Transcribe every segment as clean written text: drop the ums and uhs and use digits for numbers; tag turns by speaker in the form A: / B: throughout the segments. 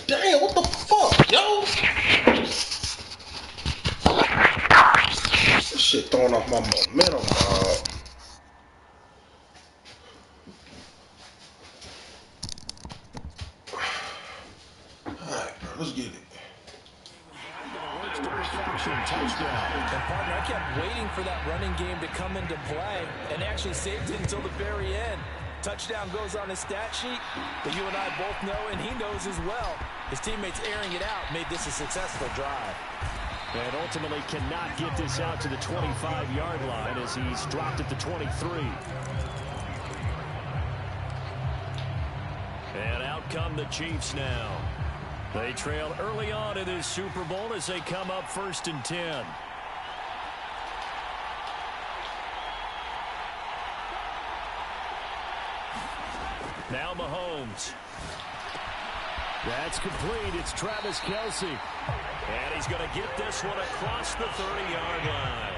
A: Damn, what the fuck, yo? This shit throwing off my momentum, dog. Alright, bro, let's get it.
B: Touchdown. And partner, I kept waiting for that running game to come into play and actually saved it until the very end. Touchdown goes on his stat sheet, but you and I both know, and he knows as well, his teammates airing it out made this a successful drive.
C: And ultimately cannot get this out to the 25-yard line as he's dropped at the 23. And out come the Chiefs now. They trail early on in this Super Bowl as they come up 1st and 10. Now Mahomes. That's complete. It's Travis Kelce. And he's going to get this one across the 30-yard line.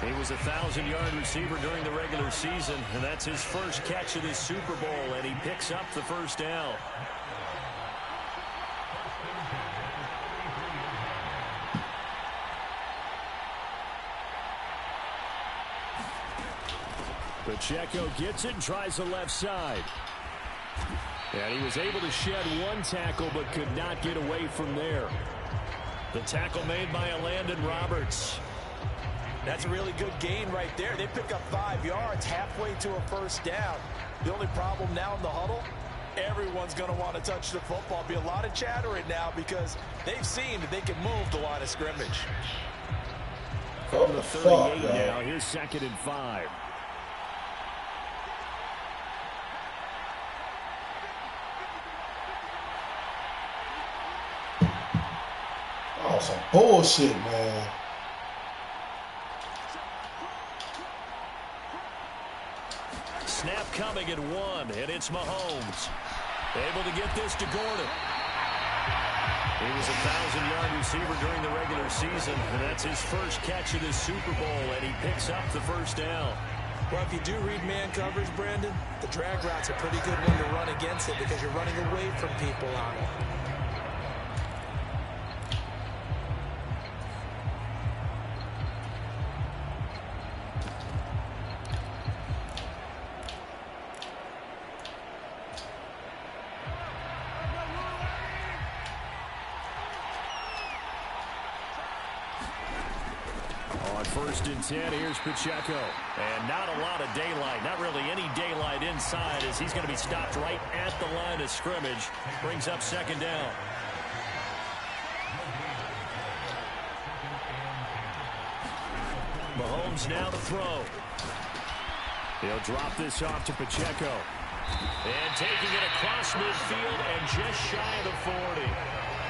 C: He was a 1,000-yard receiver during the regular season, and that's his first catch of this Super Bowl, and he picks up the first down. Pacheco gets it and tries the left side. And he was able to shed one tackle but could not get away from there. The tackle made by Landon Roberts.
B: That's a really good gain right there. They pick up 5 yards halfway to a first down. The only problem now in the huddle, everyone's going to want to touch the football. Be a lot of chatter right now because they've seen that they can move the line of scrimmage.
C: From the 38 now, here's 2nd and 5.
A: Oh, some bullshit, man.
C: Snap coming at 1, and it's Mahomes. Able to get this to Gordon. He was a 1,000-yard receiver during the regular season, and that's his first catch of this Super Bowl, and he picks up the first down.
B: Well, if you do read man coverage, Brandon, the drag route's a pretty good one to run against it because you're running away from people on it.
C: On 1st and 10, here's Pacheco. And not a lot of daylight, not really any daylight inside as he's going to be stopped right at the line of scrimmage. Brings up 2nd down. Mahomes now to throw. He'll drop this off to Pacheco. And taking it across midfield and just shy of the 40.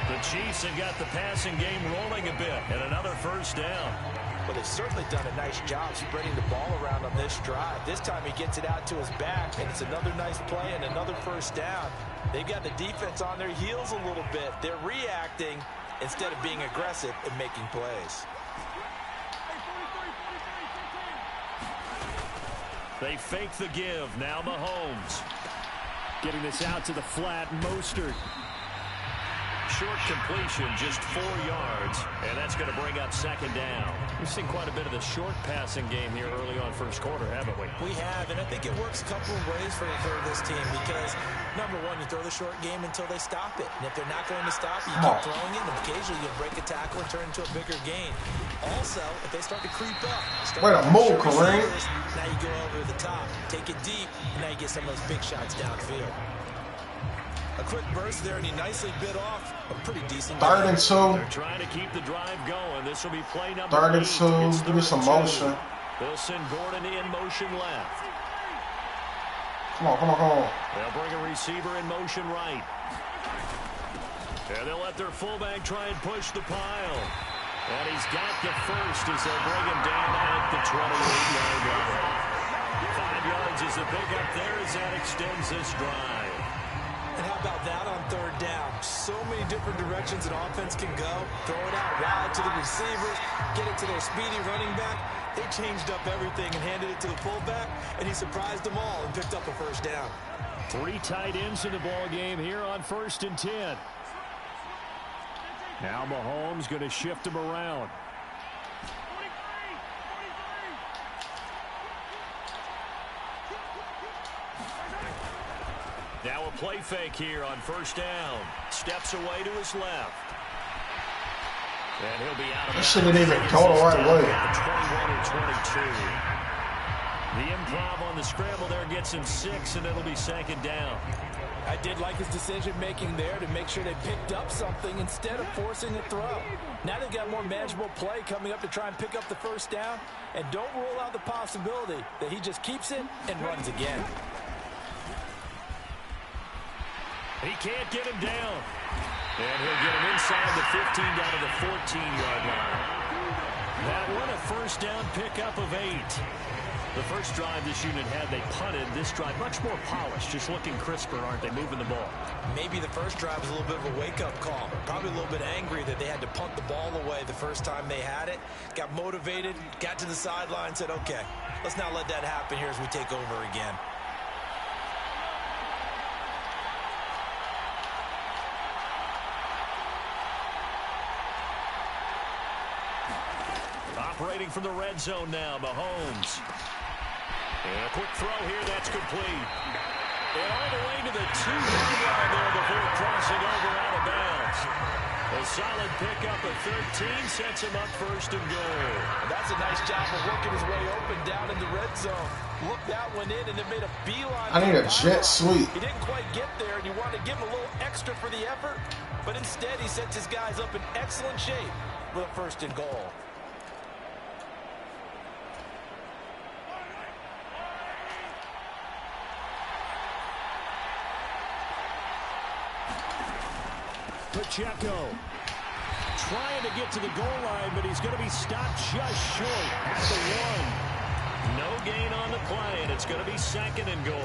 C: The Chiefs have got the passing game rolling a bit, and another first down.
B: Well, they've certainly done a nice job spreading the ball around on this drive. This time he gets it out to his back, and it's another nice play and another first down. They've got the defense on their heels a little bit. They're reacting instead of being aggressive and making plays.
C: They fake the give. Now Mahomes. Getting this out to the flat. Mostert. Short completion, just 4 yards, and that's going to bring up 2nd down. We've seen quite a bit of the short passing game here early on first quarter, haven't we?
B: We have, and I think it works a couple of ways for this team because, number one, you throw the short game until they stop it. And if they're not going to stop it, you keep throwing it, and occasionally you break a tackle and turn it into a bigger gain. Also, if they start to creep up,
A: way to move, Kareem.
B: Now you go over the top, take it deep, and now you get some of those big shots downfield. A quick burst there, and he nicely bit off a pretty decent
A: 3rd and 2.
C: They're trying to keep the drive going. This will be play number
A: 3rd and
C: 8.
A: 2. Give me some motion.
C: They'll send Gordon in motion left.
A: Come on, come on, come on.
C: They'll bring a receiver in motion right. And they'll let their fullback try and push the pile. And he's got the first as they'll bring him down at the 28-yard line. 5 yards is the pickup there as that extends this drive.
B: And how about that on 3rd down? So many different directions an offense can go. Throw it out wide to the receivers, get it to their speedy running back. They changed up everything and handed it to the fullback, and he surprised them all and picked up a first down.
C: 3 tight ends in the ball game here on 1st and 10. Now Mahomes going to shift him around. Now a play fake here on first down. Steps away to his left. And he'll be out of bounds.
A: That shit didn't even go the right way.
C: 21 or 22. The improv on the scramble there gets him 6, and it'll be second down.
B: I did like his decision-making there to make sure they picked up something instead of forcing a throw. Now they've got more manageable play coming up to try and pick up the first down. And don't rule out the possibility that he just keeps it and runs again.
C: He can't get him down. And he'll get him inside the 15 down to the 14-yard line. That one a first down pickup of 8. The first drive this unit had, they punted. This drive, much more polished, just looking crisper, aren't they, moving the ball?
B: Maybe the first drive was a little bit of a wake-up call. Probably a little bit angry that they had to punt the ball away the first time they had it. Got motivated, got to the sideline, said, okay, let's not let that happen here as we take over again.
C: Operating from the red zone now, Mahomes. And a quick throw here, that's complete. And all the way to the 2-yard line there before crossing over out of bounds. A solid pickup at 13 sets him up first and goal.
B: That's a nice job of working his way open down in the red zone. Looked that one in and then made a beeline.
A: I need a jet sweep.
B: He didn't quite get there, and you wanted to give him a little extra for the effort. But instead, he sets his guys up in excellent shape with a first and goal.
C: Pacheco trying to get to the goal line, but he's going to be stopped just short at the 1. No gain on the play, and it's going to be second and goal.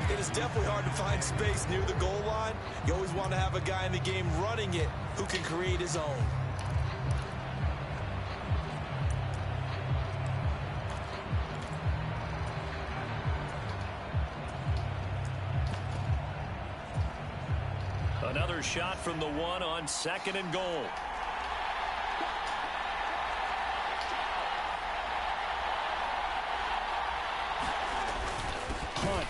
B: It is definitely hard to find space near the goal line. You always want to have a guy in the game running it who can create his own.
C: Another shot from the 1 on second and goal. Hunt.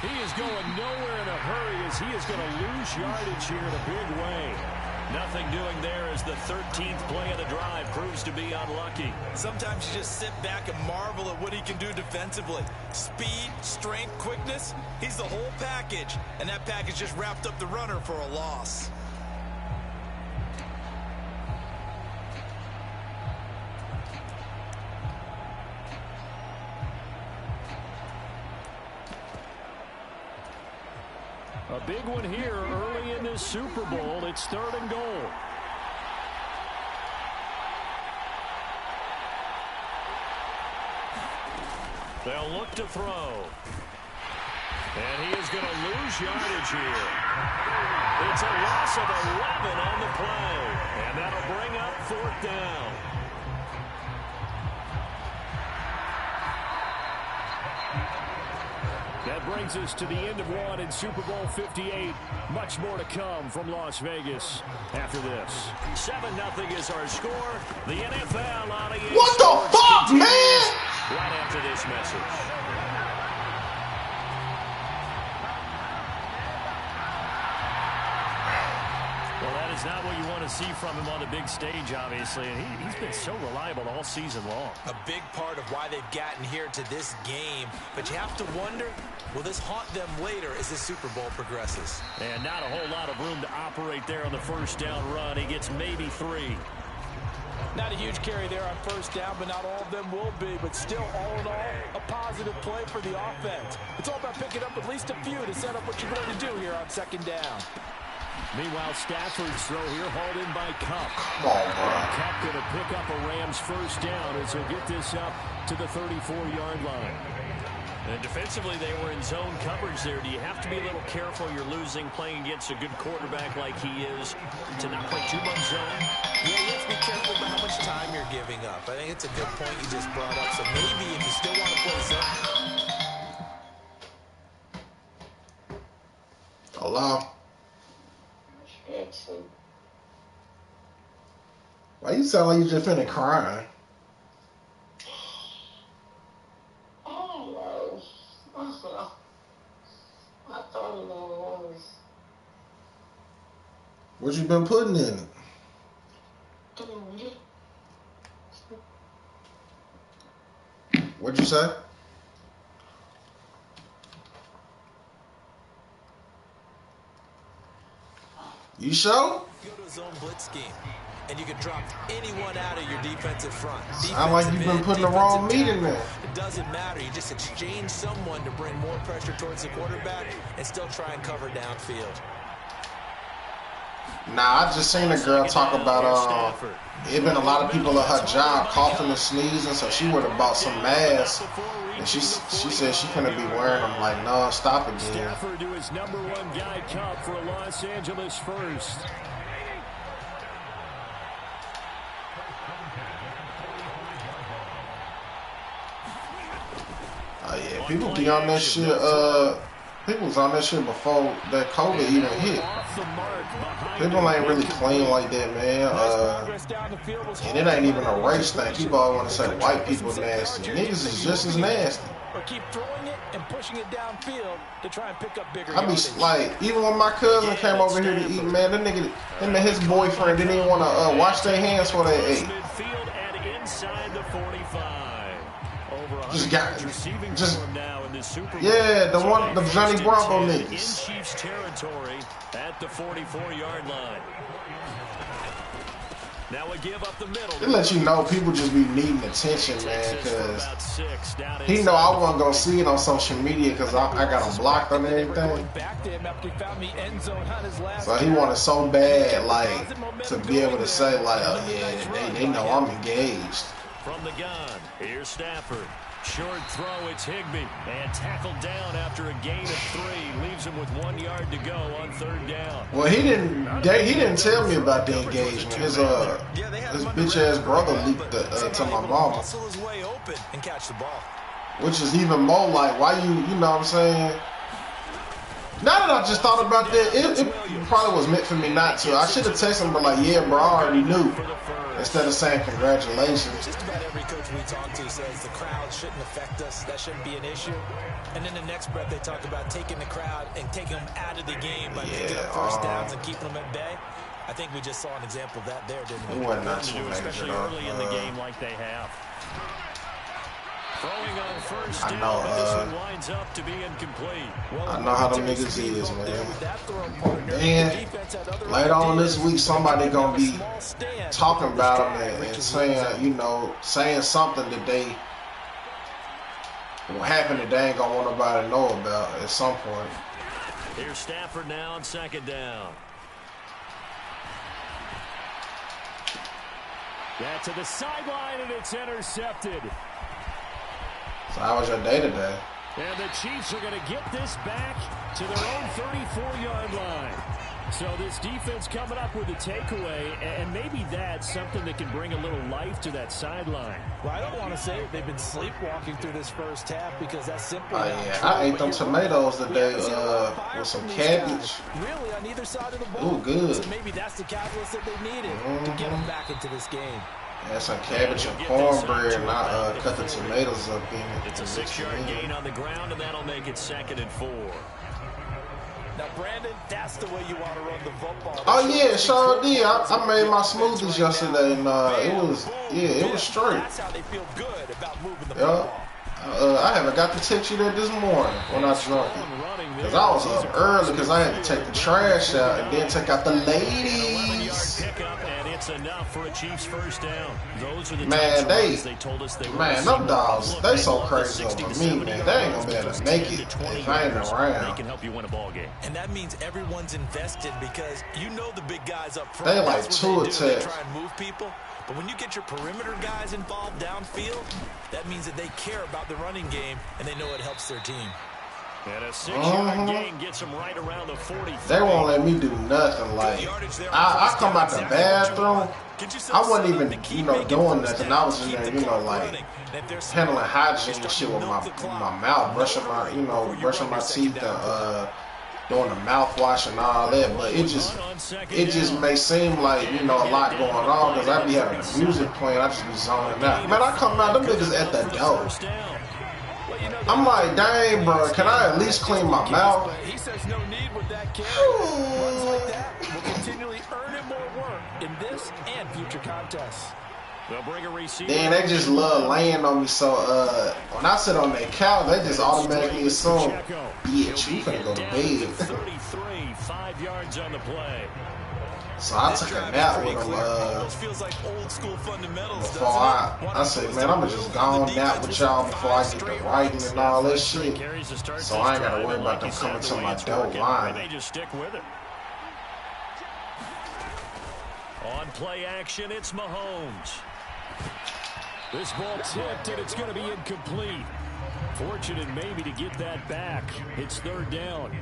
C: He is going nowhere in a hurry as he is going to lose yardage here in a big way. Nothing doing there as the 13th play of the drive proves to be unlucky.
B: Sometimes you just sit back and marvel at what he can do defensively. Speed, strength, quickness, he's the whole package. And that package just wrapped up the runner for a loss.
C: A big one here early in this Super Bowl. It's third and goal. They'll look to throw. And he is going to lose yardage here. It's a loss of 11 on the play. And that'll bring up fourth down. That brings us to the end of one in Super Bowl 58. Much more to come from Las Vegas after this. 7-0 is our score. The NFL on EA
A: What the fuck, man?
C: Right after this message. Well, that is not what you want to see from him on the big stage, obviously. And he's been so reliable all season long.
B: A big part of why they've gotten here to this game. But you have to wonder, will this haunt them later as this Super Bowl progresses?
C: And not a whole lot of room to operate there on the first down run. He gets maybe 3.
B: Not a huge carry there on first down, but not all of them will be. But still, all in all, a positive play for the offense. It's all about picking up at least a few to set up what you're going to do here on second down.
C: Meanwhile, Stafford's throw here hauled in by Kupp.
A: Come on, bro.
C: Kupp going to pick up a Rams first down as he'll get this up to the 34-yard line. And defensively, they were in zone coverage there. Do you have to be a little careful? You're losing playing against a good quarterback like he is to not play too much zone?
B: Yeah, you have to be careful about how much time you're giving up. I think it's a good point you just brought up. So maybe if you still want to play zone.
A: Hello? Why you sound like you just finna crying? What you been putting in it? What'd you say? You sure?
B: Go to a zone blitz scheme, and you can drop anyone out of your defensive front.
A: Sound like you've been putting the wrong meat in there.
B: It doesn't matter. You just exchange someone to bring more pressure towards the quarterback and still try and cover downfield.
A: Nah, I just seen a girl talk about it been a lot of people at her job coughing and sneezing, so she would have bought some masks, and she said she finna be wearing them like non-stop again.
C: Stafford to his #1 guy cup for Los Angeles first.
A: Oh yeah, people be on that shit. People was on that shit before that COVID even hit. People ain't really clean like that, man. And it ain't even a race thing. People always want to say white people nasty. Niggas is just as nasty.
B: Or keep throwing it and pushing it downfield to try and pick up bigger
A: I be
B: yardage.
A: like, even when my cousin came over here to eat, man, that nigga, him and his boyfriend didn't even want to wash their hands before they ate.
C: Midfield and inside the 45. Over
A: Just got
C: receiving
A: just
C: form now in the SuperBowl.
A: yeah, the one, the Johnny Bravo
C: In
A: niggas.
C: Chiefs territory at the 44-yard line. Now we give up the middle.
A: It lets you know people just be needing attention, man, because he know I wasn't going to see it on social media because I got him blocked on everything. So he wanted so bad, like, to be able to say, like, oh, yeah, they know I'm engaged.
C: From the gun, here's Stafford. Short throw, it's Higbee. And tackled down after a gain of 3. Leaves him with 1 yard to go on 3rd down.
A: Well, he didn't tell me about the engagement. His bitch ass brother leaked to my mama. Which is even more like, why you know what I'm saying? Now that I just thought about that, it probably was meant for me not to. I should have texted him, but like, yeah, bro, I already knew. Instead of saying congratulations.
B: Just about every coach we talk to says the crowd shouldn't affect us. That shouldn't be an issue. And then the next breath they talk about taking the crowd and taking them out of the game by picking up first downs and keeping them at bay. I think we just saw an example of that there, didn't we?
A: It wasn't not too
C: especially early in the game like they have. Throwing on first
A: I
C: down,
A: know,
C: but this one winds up to be incomplete.
A: I know how them niggas is, man. And later on this week, somebody gonna be talking about them and saying, you know, saying something that they will happen that they ain't gonna want nobody to know about at some point.
C: Here's Stafford now on 2nd down. That to the sideline, and it's intercepted.
A: So how was your day today?
C: And the Chiefs are going to get this back to their own 34-yard line. So this defense coming up with a takeaway, and maybe that's something that can bring a little life to that sideline.
B: Well, I don't want to say they've been sleepwalking through this first half because that's simply
A: Oh yeah, I ate them tomatoes today with some cabbage.
B: Really on either side of the ball.
A: Ooh, good.
B: So maybe that's the catalyst that they needed to get them back into this game.
A: Had some cabbage and cornbread, and I cut the tomatoes up in it.
C: It's a 6-yard gain on the ground, and that'll make it 2nd and 4.
B: Now, Brandon, that's the way you want to run the football.
A: Oh yeah, sure did. I made my smoothies yesterday, and it was straight.
B: That's how they feel good about moving the football.
A: I haven't got to text you that this morning when I drunk it. Because I was up early because I had to take the trash out and then take out the ladies.
C: It's enough for a Chiefs first down. Those are the
A: Man,
C: they told us they were.
A: Man, them dogs, they so crazy over me, man. They ain't gonna be able to make it if I ain't around.
C: They can help you win a ball game.
B: And that means everyone's invested because you know the big guys up front.
A: They like two attacks.
B: They try and move people. But when you get your perimeter guys involved downfield, that means that they care about the running game and they know it helps their team.
C: And a 6-yard gain gets them right around the 40.
A: They won't let me do nothing. Like, I come out the bathroom, I wasn't even, doing nothing. I was just there, like, handling hygiene and shit with my mouth, brushing my teeth, and doing the mouthwash and all that, but it just may seem like, you know, a lot going on because I be having the music playing, I just be zoning out. Man, I come out, them niggas at the door. I'm like, dang, bro, can I at least clean my mouth?
B: He says no need with that carry. Runs like that will continually earn him more work in this and future contests.
C: They'll bring a receiver.
A: Then they just love laying on me, so when I sit on that couch, they just automatically assume, bitch, you finna go to bed.
C: 33, 5 yards on the play.
A: So I took a nap with them before I said, man, I'm just gone nap with y'all before I get the writing and all that shit. So I ain't gotta worry about them coming to my door line.
C: They just stick with it. On play action, it's Mahomes. This ball tipped, and it's going to be incomplete. Fortunate maybe to get that back. It's third down.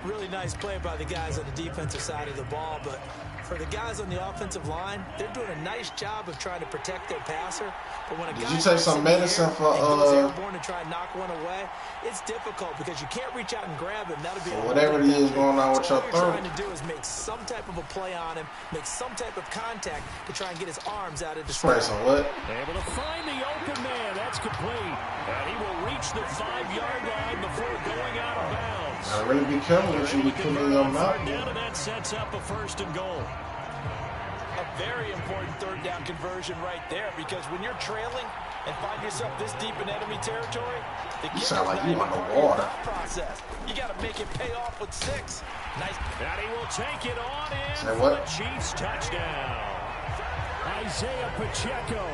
B: Really nice play by the guys on the defensive side of the ball, but for the guys on the offensive line, they're doing a nice job of trying to protect their passer. But when a
A: Did you take some medicine for
B: airborne to try and knock one away, it's difficult because you can't reach out and grab him. That'll be
A: whatever it is going on with your throat.
B: What you're trying to do is make some type of a play on him, make some type of contact to try and get his arms out of the
A: spray. Some what?
C: Able to find the open man. That's complete. And he will reach the 5-yard line before going out of bounds.
A: Gotta really be careful what you be putting in your mouth.
C: And that sets up a 1st and goal.
B: A very important third down conversion right there, because when you're trailing and find yourself this deep in enemy territory,
A: you sound like you on the water.
B: Process. You got to make it pay off with 6. Nice.
C: And he will take it on in
A: for
C: the Chiefs touchdown. Isaiah Pacheco,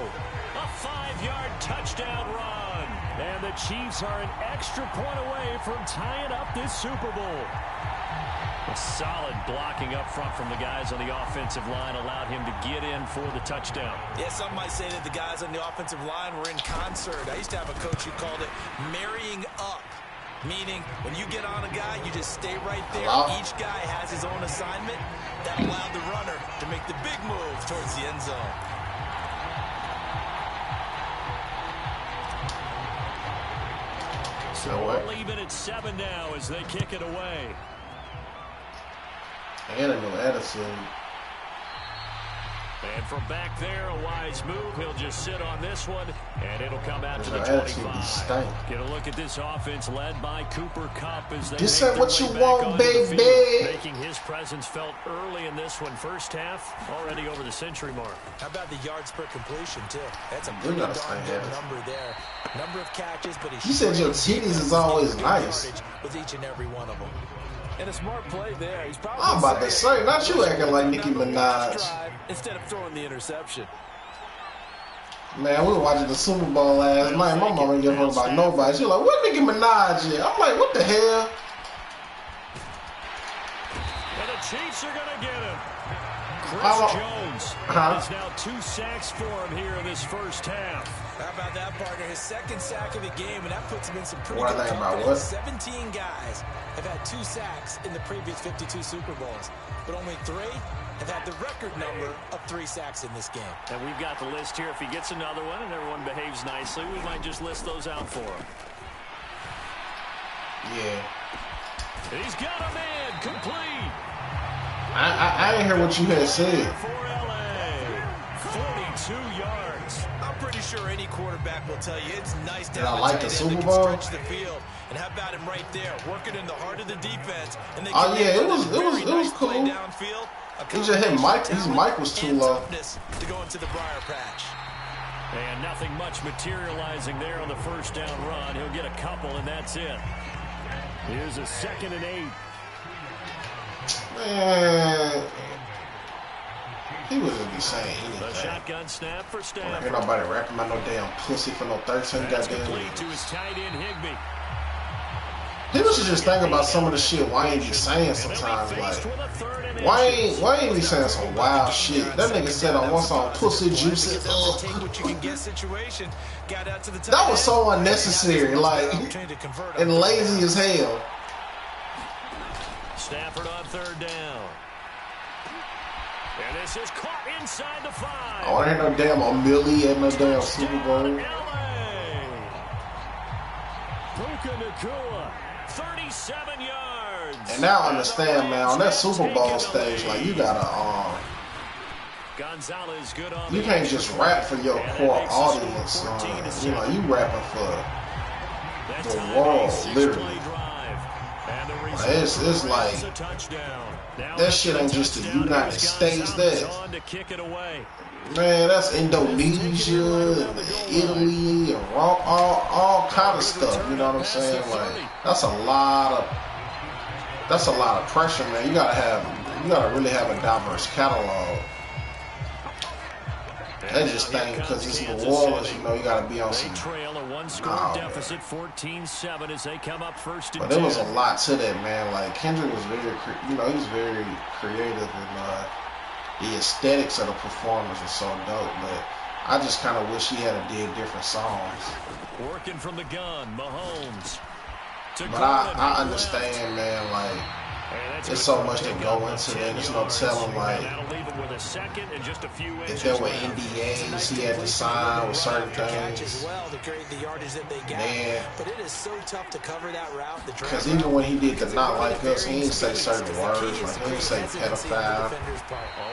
C: a 5-yard touchdown run. And the Chiefs are an extra point away from tying up this Super Bowl. A solid blocking up front from the guys on the offensive line allowed him to get in for the touchdown.
B: Yeah, some might say that the guys on the offensive line were in concert. I used to have a coach who called it marrying up, meaning when you get on a guy, you just stay right there. Each guy has his own assignment. That allowed the runner to make the big move towards the end zone.
C: So we're leaving at 7 now as they kick it away.
A: And a new attitude.
C: And from back there, a wise move. He'll just sit on this one, and it'll come out to the 25. Get a look at this offense led by Cooper Kupp as they
A: this ain't what you want, baby.
C: Making his presence felt early in this one. First half, already over the century mark.
B: How about the yards per completion, too? That's a pretty darn good number there. Number of catches, but
A: he said your titties is always nice.
B: With each and every one of them. And a smart play there. He's probably
A: I'm about to say, not you acting like Nicki Minaj.
B: Instead of throwing the interception.
A: Man, we were watching the Super Bowl last night. My mama didn't give a fuck about nobody. She was like, what Nicki Minaj is? I'm like, what the hell?
C: And the Chiefs are going to get him. Chris Jones has now 2 sacks for him here in this first half.
B: How about that, partner? His 2nd sack of the game, and that puts him in some pretty good confidence. 17 guys have had 2 sacks in the previous 52 Super Bowls, but only 3 have had the record number of 3 sacks in this game.
C: And we've got the list here. If he gets another one and everyone behaves nicely, we might just list those out for him.
A: Yeah.
C: He's got a man complete.
A: I didn't hear what you had said.
C: For LA, 42 yards.
B: I'm pretty sure any quarterback will tell you it's nice to have
A: a tight end that can
B: stretch the field. And how about him right there, working in the heart of the defense? And they
A: it was cool.
B: Downfield.
A: He just hit Mike. His mic was too low.
B: To go into the briar patch.
C: And nothing much materializing there on the first down run. He'll get a couple, and that's it. Here's a 2nd and 8.
A: Man, he wouldn't be saying anything.
C: The shotgun snap for Stafford.
A: Ain't nobody rapping about no damn pussy for no 13 goddamn.
C: Complete to his tight end Higbee.
A: People should just think about some of the shit Wayne be saying sometimes. Like, Wayne be saying some wild shit. That nigga said on one song, pussy juicy. That was so unnecessary, like, and lazy as hell.
C: Stafford on 3rd down. And this is caught inside the 5.
A: Oh, ain't no damn Amelie at no damn Super Bowl.
C: Puka Nacua, 37 yards.
A: And now I understand, man, on that Super Bowl stage, like, you gotta, you can't just rap for your core audience. You know, you rapping for the world, literally. It's like, that shit ain't just the United States. Man, that's Indonesia and Italy and all kind of stuff. You know what I'm saying? Like, that's a lot of pressure, man. You gotta really have a diverse catalog. I just think because it's New Orleans, you know, you got to be on some. But there was a lot to that, man. Like, Kendrick was very, you know, he was very creative, and the aesthetics of the performance was so dope. But I just kind of wish he had did different songs.
C: Working from the gun, Mahomes.
A: But I understand, man. Like, there's so much that go into that. There's no telling, like, if there were NDAs he had to sign with certain things. Man, because even when he did the Not Like Us, he didn't say certain words. Like, he didn't say pedophile.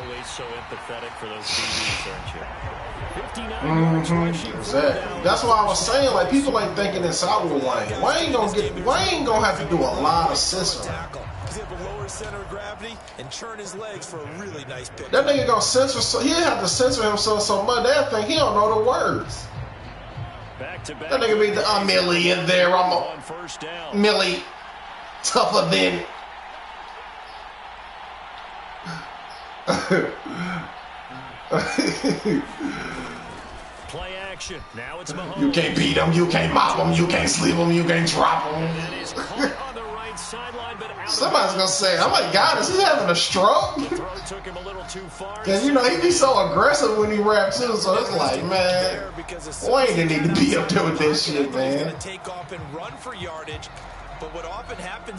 C: Always so empathetic for those DBs, aren't you?
A: Exactly. That's why I was saying, like, people ain't thinking this out with Wayne. Wayne gonna have to do a lot of censoring.
B: He's able to lower center of gravity and turn his legs for a really nice pitch.
A: That nigga gonna censor, so he'll have to censor himself so much that think he don't know the words. That nigga be the Millie in there. I'm a Millie tougher than.
C: Play action. Now it's Mahomes.
A: You can't beat him. You can't mop him. You can't sleep him. You can't drop him. Somebody's gonna say, "Oh my God, is he having a stroke?" Cause you know he be so aggressive when he raps too. So it's like, man, Wayne didn't need to be up there with that shit, man.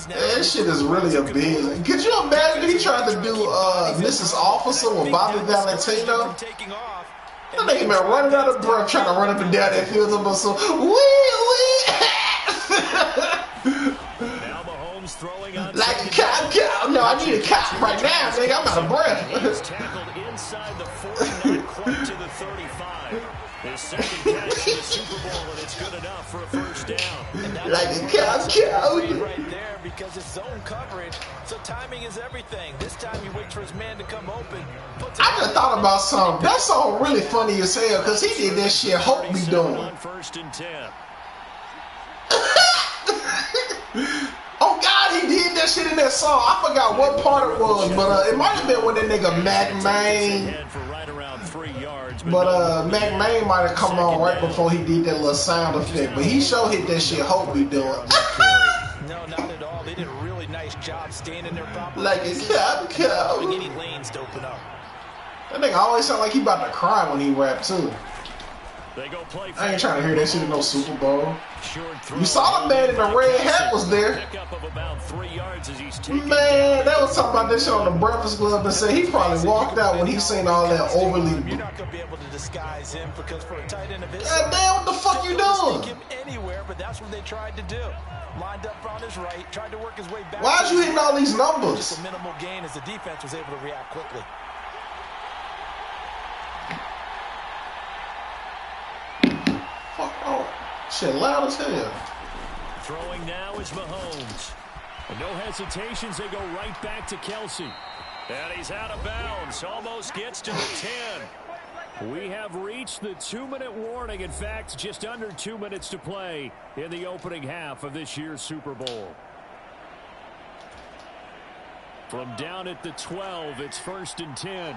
A: That shit is really a big. Could you imagine if he tried to do Mrs. Officer with Bobby Valentino? That nigga been running out of breath trying to run up and down that field of muscle. Like a cop. No, I need a cop right now, nigga. I'm out of breath.
C: Tackled inside the 40, not quite to the 35. His second catch in the Super Bowl, and it's good enough for a first down.
A: Like a cop.
B: Right there, because it's zone coverage, so timing is everything. This time he waits for his man to come open.
A: I just thought about something. That song really funny as hell because he did that shit Hope be doing.
C: First and 10.
A: Oh God, he did that shit in that song. I forgot what part it was, but it might have been when that nigga Mac Main. But Mac Main might have come on right before he did that little sound effect. But he sure hit that shit Hope be doing.
B: No, not at all. They did a really nice job staying in their proper
A: like a cop.
B: Any lanes to open up.
A: That nigga always sound like he about to cry when he rap too. I ain't trying to hear that shit in no Super Bowl. You saw the man in the red hat was there. Man, they was talking about this shit on the Breakfast Club and said he probably walked out when he seen all that overly.
B: You're not gonna be able to disguise him because for a tight end of his.
A: God damn, what the fuck you doing?
B: Him anywhere, but that's what they tried to do. Lined up on his right, tried to work his way back.
A: Why is you hitting all these numbers?
B: Just a minimal gain as the defense was able to react quickly.
A: Fuck oh. Shit loud as hell.
C: Throwing now is Mahomes. And no hesitations, they go right back to Kelsey. And he's out of bounds. Almost gets to the 10. We have reached the 2-minute warning. In fact, just under 2 minutes to play in the opening half of this year's Super Bowl. From down at the 12, it's 1st and 10.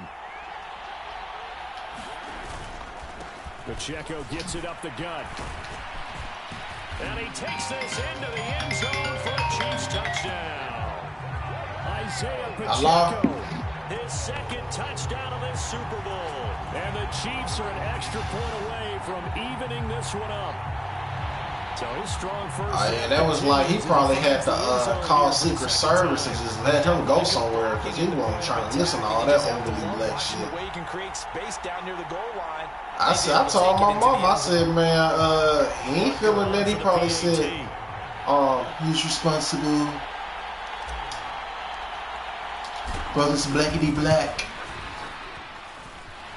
C: Pacheco gets it up the gut. And he takes this into the end zone for a Chiefs touchdown. Isaiah Pacheco, his second touchdown of this Super Bowl. And the Chiefs are an extra point away from evening this one up. So his strong first.
A: Oh yeah, that was like he probably had to call Secret Service and just let him go somewhere because he wasn't trying to listen to all that overly black shit. I told my mom, I said, man, he ain't feeling that. He probably said, he's responsible. Brothers blackity black.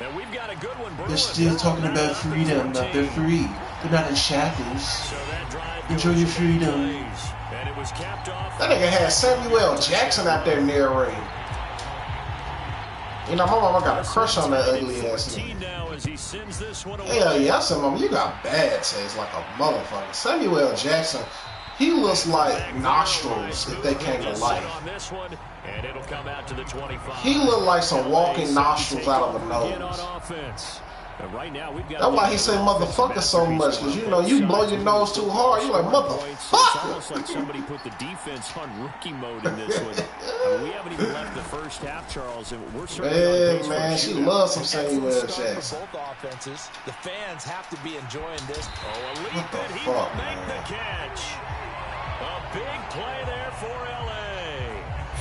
C: And we've got a good one.
A: They're still talking about freedom, but they're free. They're not in shackles.
C: So
A: enjoy your freedom.
C: And it was capped off.
A: That nigga had Samuel Jackson out there narrating. You know, my mama got a crush on that ugly ass nigga. Hell yeah, I said, mama, you got bad taste like a motherfucker. Samuel Jackson, he looks like nostrils if they came to life. He looked like some walking nostrils out of a nose. That's why he say motherfucker so much, because you know, you blow your nose too hard, you like motherfucker.
C: It's almost like somebody put the defense on rookie mode in this one. We haven't even left the first half, Charles, and we're certainly
A: man, she loves some Samuel Jackson.
B: Both offenses, the fans have to be enjoying this.
C: Oh, a leap that he will make the catch. A big play there for LA.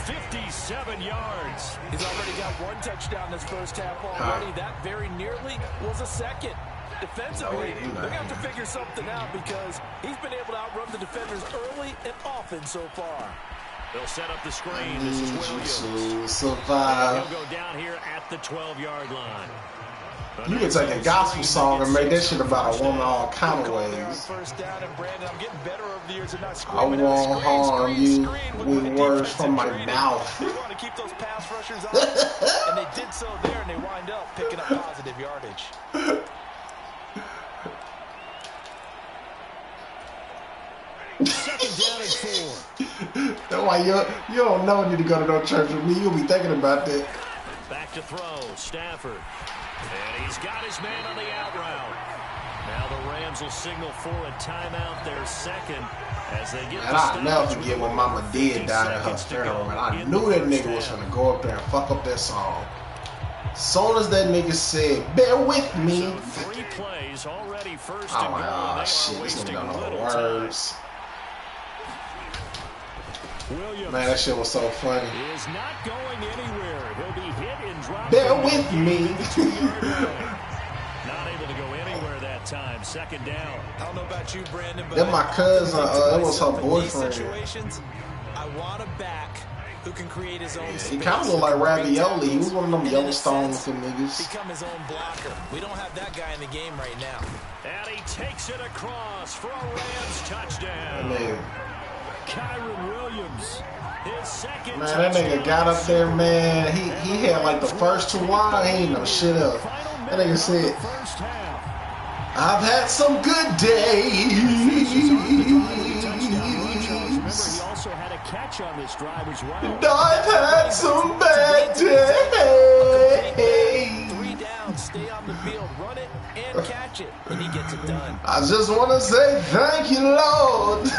C: 57 yards.
B: He's already got one touchdown this first half already. That very nearly was a second. Defensively, they're going to have to figure something out because he's been able to outrun the defenders early and often so far.
C: They'll set up the screen. This is Williams.
A: Survive.
C: He'll go down here at the 12-yard line.
A: You can take a gospel song and make that shit about a woman all kind of ways. I won't harm you with words from my mouth.
B: They want to keep those pass rushers out, and they did so there, and they wind up picking up positive yardage.
C: Second down and 4.
A: That's why you don't know you need to go to no church with me. You'll be thinking about that.
C: Back to throw, Stafford. And he's got his man on the out route. Now the Rams will signal for a timeout, their second, as they get.
A: And I'll never forget when Mama did die in her funeral, and I knew that nigga was gonna go up there and fuck up that song. Soon as that nigga said, "Bear with me."
C: So 3 plays already, first
A: I'm
C: and
A: like,
C: goal.
A: oh shit, this nigga don't know the words.
C: Williams,
A: man, that shit was so funny.
C: Is not going anywhere. He'll be hit and dropped.
A: Bear with me.
C: Not able to go anywhere that time. Second down.
B: I don't know about you, Brandon, but
A: Then my cousin, it was her boyfriend.
B: I want a back who can create his own space.
A: He kind of looked like Ravioli. He was one of them Yellowstone looking niggas.
B: Become his own blocker. We don't have that guy in the game right now.
C: And he takes it across for a Rams touchdown. Kyron Williams, his second.
A: Man, that nigga got up there, man. He had like the first 2 lines. He ain't no shit up. That nigga said, "I've had some good days."
C: Remember, he also had a catch on this drive as well.
A: And I've had some bad days.
B: 3 down, stay on the field, run it and catch it, and he gets it done.
A: I just want to say thank you, Lord.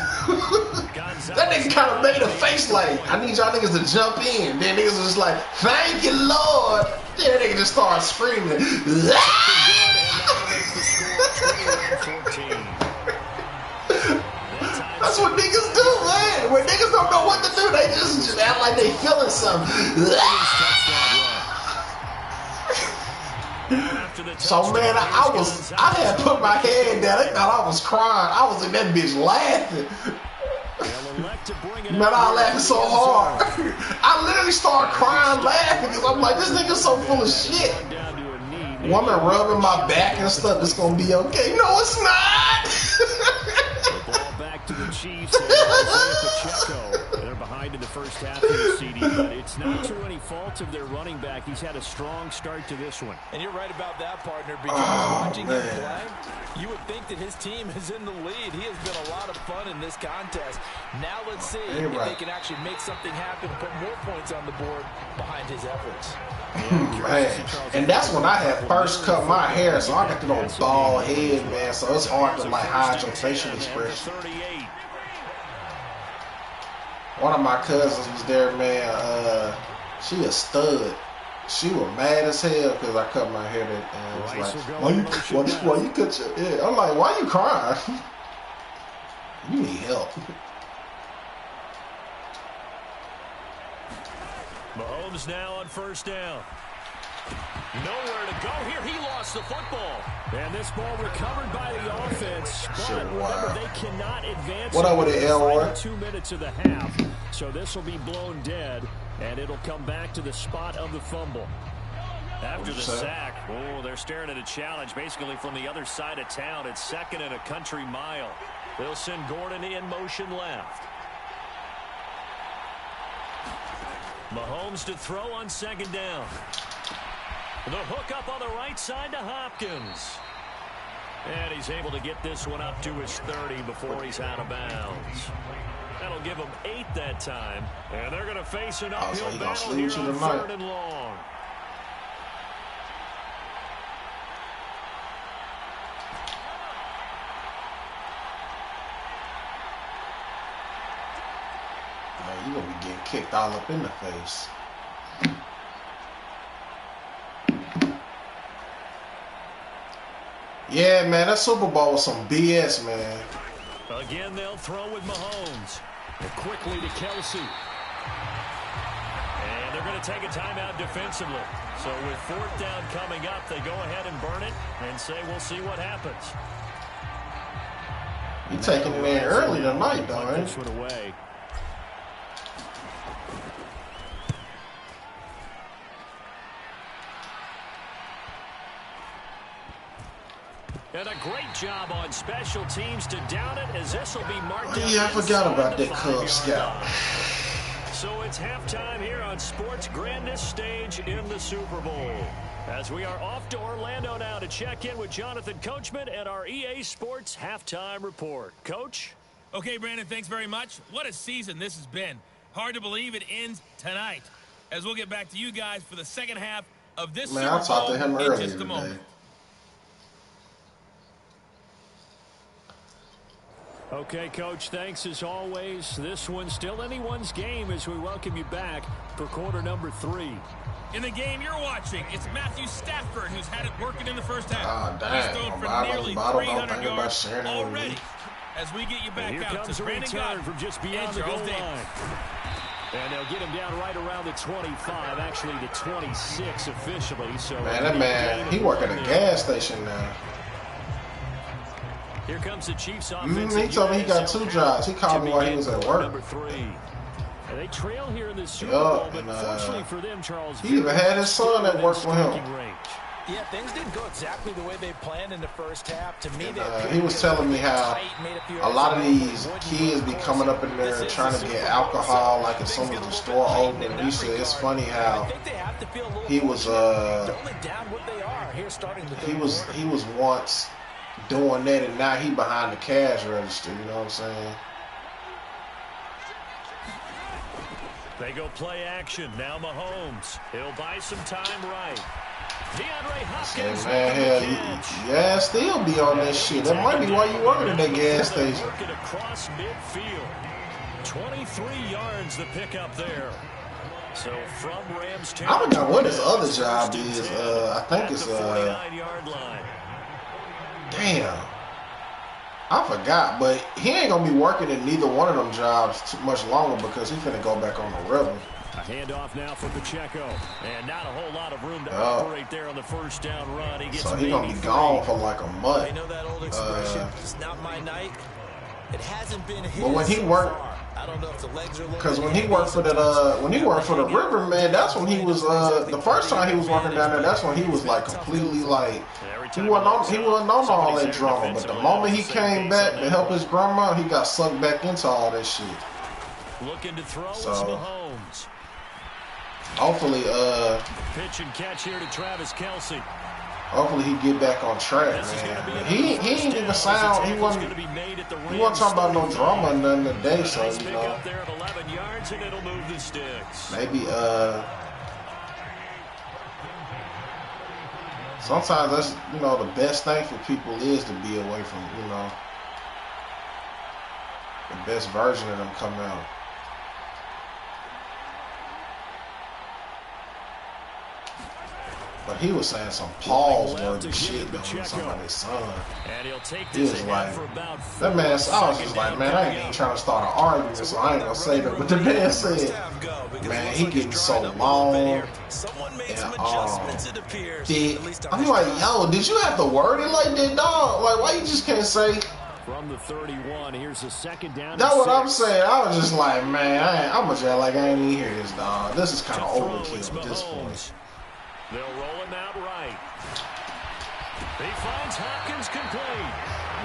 A: That nigga kind of made a face like, I need y'all niggas to jump in. Then niggas was just like, thank you, Lord. Then that nigga just started screaming. That's what niggas do, man. When niggas don't know what to do, they just act like they feeling something. So man, I had put my head down. They thought I was crying. I was in that bitch laughing. Man, I laughed so hard. I literally started crying laughing because I'm like, this nigga's so full of shit. Woman rubbing my back and stuff. It's gonna be okay. No, it's not.
C: Ball back to the Chiefs. Pacheco. They're behind in the first half here, CD, but it's not through any fault of their running back. He's had a strong start to this one.
B: And you're right about that, partner, because watching him play, you would think that his team is in the lead. He has been a lot of fun in this contest. Now let's see if they can actually make something happen, put more points on the board behind his efforts.
A: Man, and that's when I had first cut my hair, so I got the little bald head, man, so it's hard to like hide your facial expression. One of my cousins was there, man. She a stud. She was mad as hell because I cut my hair. And was like, why you cut your hair? I'm like, why you crying? You need help.
C: Mahomes now on first down. Nowhere to go here. He lost the football. And this ball recovered by the offense. But remember, they cannot advance
A: what up with the
C: final 2 minutes of the half. So this will be blown dead, and it'll come back to the spot of the fumble. After the sack, they're staring at a challenge basically from the other side of town. It's 2nd and a country mile. They'll send Gordon in motion left. Mahomes to throw on 2nd down. The hook up on the right side to Hopkins. And he's able to get this one up to his 30 before he's out of bounds. That'll give him 8 that time. And they're going to face an uphill battle here on 3rd and long.
A: You're going to be getting kicked all up in the face. Yeah, man, that Super Bowl was some BS, man.
C: Again, they'll throw with Mahomes. Quickly to Kelsey. And they're going to take a timeout defensively. So with 4th down coming up, they go ahead and burn it and say we'll see what happens.
A: You taking it in early tonight, though, ain't
C: this one away. And a great job on special teams to down it, as this will be marked down.
A: Yeah, I forgot about that Cub Scout.
C: So it's halftime here on sports' grandest stage in the Super Bowl. As we are off to Orlando now to check in with Jonathan Coachman and our EA Sports halftime report. Coach?
D: Okay, Brandon, thanks very much. What a season this has been. Hard to believe it ends tonight. As we'll get back to you guys for the second half of this Super Bowl
A: I talked to him
D: in
A: earlier
D: just a moment.
A: today.
C: Okay, Coach, thanks as always. This one's still anyone's game as we welcome you back for quarter number 3.
D: In the game you're watching, it's Matthew Stafford who's had it working in the first half.
A: Oh, dang.
D: He's thrown for nearly 300 yards already. As we get you back out to Brandon Gaudin
C: from just beyond the goal line. And they'll get him down right around the 25, actually the 26 officially. So
A: man, that man, he working at a gas station now.
C: Here comes the Chiefs offense.
A: He told me he got 2 jobs. He called me while he was at work.
C: Number 3. And they trail here in the Super Bowl, but fortunately for them, Charles,
A: he even had his son that worked for him.
B: Yeah, things didn't go exactly the way they planned in the first half. To me,
A: he was telling me how a lot of these kids be coming up in there trying to get alcohol, like as soon as the store open. He said it's funny how he was he was once doing that, and now he behind the cash register. You know what I'm saying?
C: They go play action. Now Mahomes. He'll buy some time right. DeAndre Hopkins.
A: Yeah, still be on that shit. That might be why you working at that gas station.
C: Working across midfield. 23 yards the pickup there. So from Rams
A: I don't know what his other job is. I think it's
C: 49-yard line.
A: Damn. I forgot, but he ain't gonna be working in neither one of them jobs too much longer because he's gonna go back on the Rebel.
C: A handoff now for Pacheco, and not a whole lot of room to operate there on the first down run. He gets
A: so he's gonna be gone for like a month.
B: I know that old expression. It's not my night. It hasn't been his.
A: But when he worked,
B: I don't know if the legs are.
A: Because when he worked for the River, man, that's when he was the first time he was working down there. That's when he was like completely like he wasn't on all that drama. But the moment he came back to help his grandma, he got sucked back into all that shit.
C: Looking to throw
A: so
C: Mahomes.
A: Hopefully,
C: pitch and catch here to Travis Kelsey.
A: Hopefully he get back on track, man. He ain't even sound. He wasn't talking about no drama or nothing today. So you know, maybe sometimes that's the best thing for people is to be away from the best version of them come out. But he was saying some pause worthy shit though, something about his son. He was like, that man, I was just like, man, I ain't even trying to start an argument, so I ain't gonna say that. But the man said, man, he getting so long. And, I'm like, yo, did you have to word it like that, dog? Like, why you just can't say?
C: From the 31, here's a second down.
A: That's what I'm saying. I was just like, man, I'm gonna just like I ain't even hear this, dog. This is kind of overkill at this point.
C: They'll roll him out right. He finds Hopkins complete.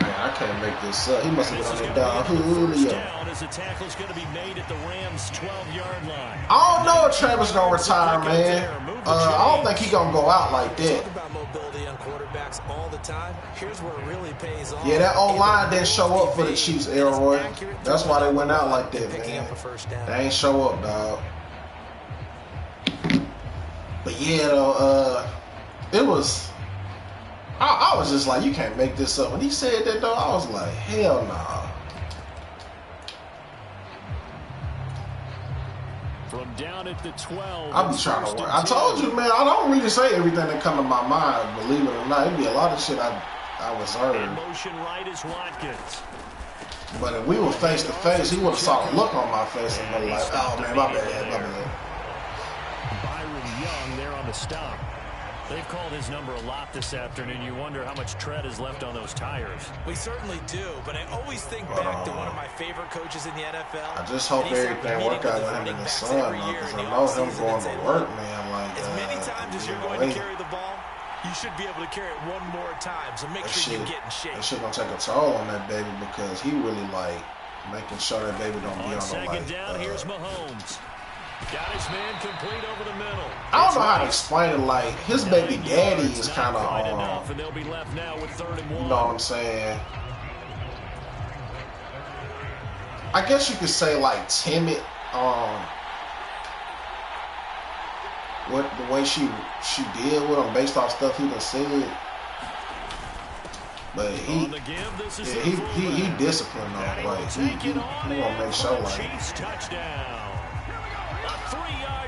A: Man, I can't make this up. He must have been on that down. Julio.
C: As the tackle's going to be made at the Rams' 12-yard line.
A: I don't know if Travis gonna retire, man. I don't think he gonna go out like that.
B: Talk about mobility on quarterbacks all the time. Here's where it really pays off.
A: Yeah, that O-line didn't show up for the Chiefs, Elroy. That's why they went out like that, man. They ain't show up, dog. But yeah, though, it was. I was just like, you can't make this up. When he said that, though, I was like, hell nah.
C: From down at the 12.
A: I be trying to work. I told you, man, I don't really say everything that come to my mind, believe it or not. It'd be a lot of shit I reserve.
C: Motion right is Watkins.
A: But if we were face to face, he would have saw the look on my face and been like, oh man, my bad, my bad.
C: Byron Young there on the stop. They've called his number a lot this afternoon. You wonder how much tread is left on those tires.
B: We certainly do, but I always think back to one of my favorite coaches in the NFL.
A: I just hope everything work out with him and his son, because I know him going to work, man. Like,
B: as many times as you're going to carry the ball, you should be able to carry it one more time, so make sure you get in shape.
A: That shit gonna take a toll on that baby, because he really like making sure that baby don't be on the
C: second down, here's Mahomes. Got his man complete over the middle.
A: I don't know how to explain it. Like, his baby daddy is kind of,
C: and they'll be left now with 3rd and 1.
A: You know what I'm saying? I guess you could say like timid. What the way she deal with him based off stuff he done said. But he disciplined though. Like he gonna make sure like.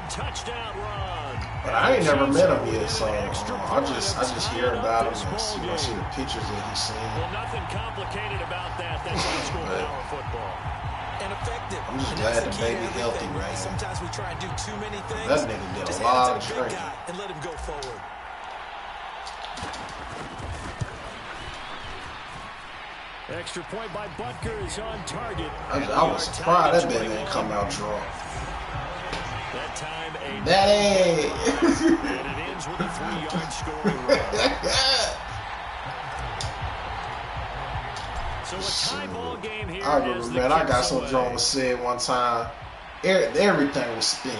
C: Touchdown run.
A: But I ain't never met him yet, so I just hear about him and see the pictures that he's seen.
C: Well, nothing complicated about that. That's high school power football.
B: And effective.
A: I'm just glad the baby healthy, right?
B: Sometimes we try and do too many things.
A: That nigga did a lot of training.
B: And let him go forward.
C: Extra point by Butker is on target.
A: I was surprised that baby didn't come out draw.
C: That time a
A: Daddy.
C: And it ends with a 3-yard scoring run. So a tie ball game here.
A: I remember, man, I got some drone said one time. Everything was spinning.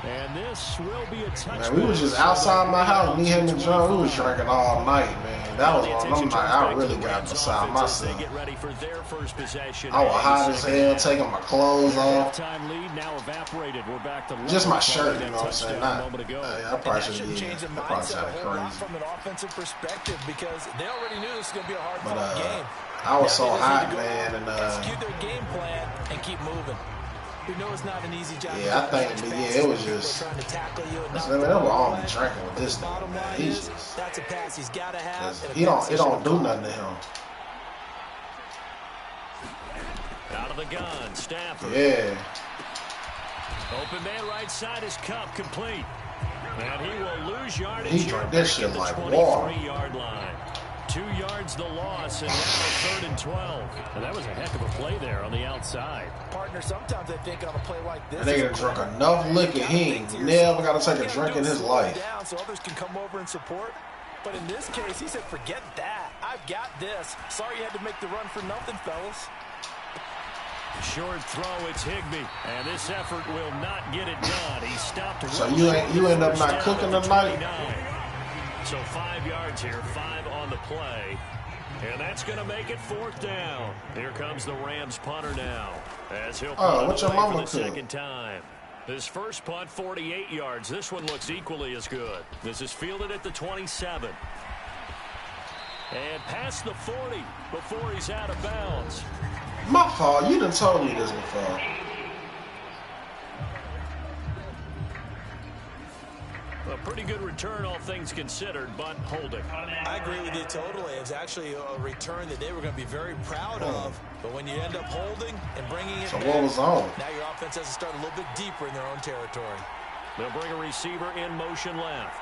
C: And this will be a touchdown.
A: Man, we was just outside my house, me, him, and John. We was drinking all night, man. That was one of them nights I really got beside myself. I was hot as hell, taking my clothes off. Just my shirt, you know what I'm saying? I probably should have changed. I probably sounded crazy.
B: From an offensive perspective, because they already knew this was going to be a hard game.
A: I was so hot, man, and
B: execute their game plan and keep moving. We know it's not an easy job.
A: Yeah, I think, but yeah, it was just. I mean, they were all drinking with this nigga, man. He's just.
B: That's a pass he's got to have.
A: It don't do nothing to him.
C: Out of the gun, Stafford.
A: Yeah.
C: Open man right side is Cup complete. And he will lose yardage.
A: He drank that shit like water.
C: 23-yard line. 2 yards the loss, and now 3rd and 12. And that was a heck of a play there on the outside.
B: Partner, sometimes I think on a play like this.
A: They done drunk enough liquor, he ain't never got to take a drink in his life.
B: So others can come over and support. But in this case, he said, forget that. I've got this. Sorry you had to make the run for nothing, fellas.
C: Short throw, it's Higbee. And this effort will not get it done. He stopped.
A: So you end up not cooking tonight?
C: So 5 yards here, 5 on the play. And that's going to make it 4th down. Here comes the Rams punter now. As he'll
A: what your mama
C: for the
A: cook?
C: second time. His first punt, 48 yards. This one looks equally as good. This is fielded at the 27. And past the 40 before he's out of bounds.
A: My fault. You done told me this before.
C: Pretty good return, all things considered, but holding.
B: I agree with you totally. It's actually a return that they were going to be very proud of. But when you end up holding and bringing it
A: So
B: back,
A: what was on?
B: now your offense has to start a little bit deeper in their own territory.
C: They'll bring a receiver in motion left.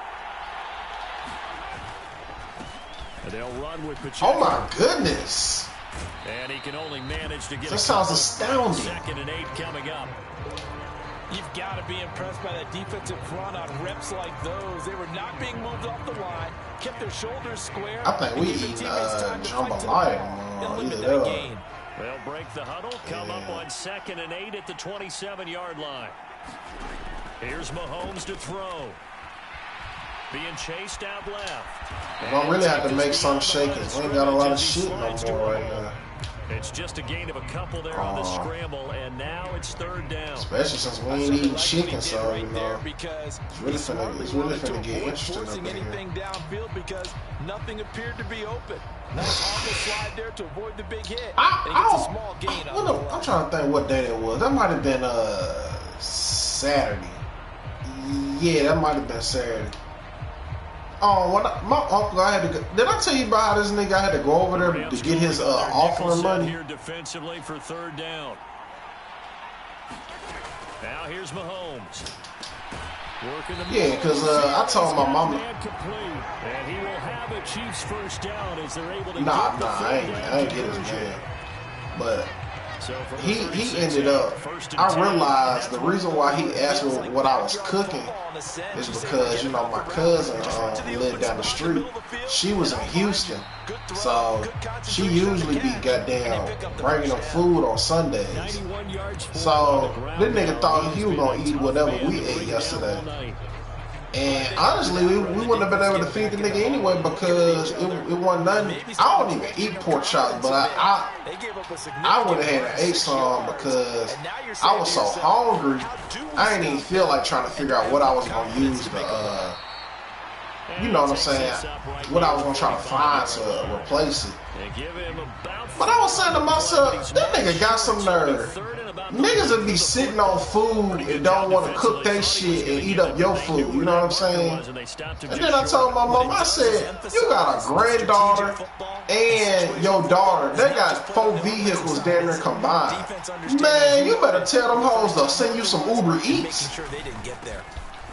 C: And they'll run with Pacheco.
A: Oh my goodness!
C: And he can only manage to get
A: That sounds astounding.
C: 2nd and 8 coming up.
B: You've got to be impressed by that defensive front on reps like those. They were not being moved off the line, kept their shoulders square.
A: I think we eat jambalaya on either that.
C: They'll break the huddle, come up on 2nd and 8 at the 27-yard line. Here's Mahomes to throw. Being chased out left.
A: We don't really have to make some shakers. We ain't got a lot of shit no more right now.
C: It's just a gain of a couple there on the scramble, and now it's 3rd down.
A: Especially since we ain't eating chicken, so you know, it's really finna get interesting up in
B: anything
A: here.
B: downfield because nothing appeared to be open. Nice on the slide there to avoid the big hit. And he gets a small gain on the
A: I'm trying to think what day that was. That might have been Saturday. Yeah, that might have been Saturday. Oh, when my uncle, I had to go. Did I tell you about how this nigga had to go over there to get his offering money?
C: Here defensively for 3rd down. Now here's Mahomes.
A: Yeah, because I told my mama.
C: And he will have a Chiefs 1st down as they're able to
A: Nah, I ain't get his man. But he ended up, I realized the reason why he asked me what I was cooking is because, you know, my cousin lived down the street. She was in Houston, so she usually be goddamn bringing them food on Sundays. So this nigga thought he was gonna eat whatever we ate yesterday. And honestly, we wouldn't have been able to feed the nigga anyway because it wasn't nothing. I don't even eat pork chops, but I would have had to eat some because I was so hungry. I didn't even feel like trying to figure out what I was going to use to, you know what I'm saying, what I was going to try to find to replace it. But I was saying to myself, that nigga got some nerve. Niggas would be sitting on food and don't want to cook their shit and eat up your food, you know what I'm saying? And then I told my mom, I said, you got a granddaughter and your daughter. They got 4 vehicles down there combined. Man, you better tell them hoes to send you some Uber Eats.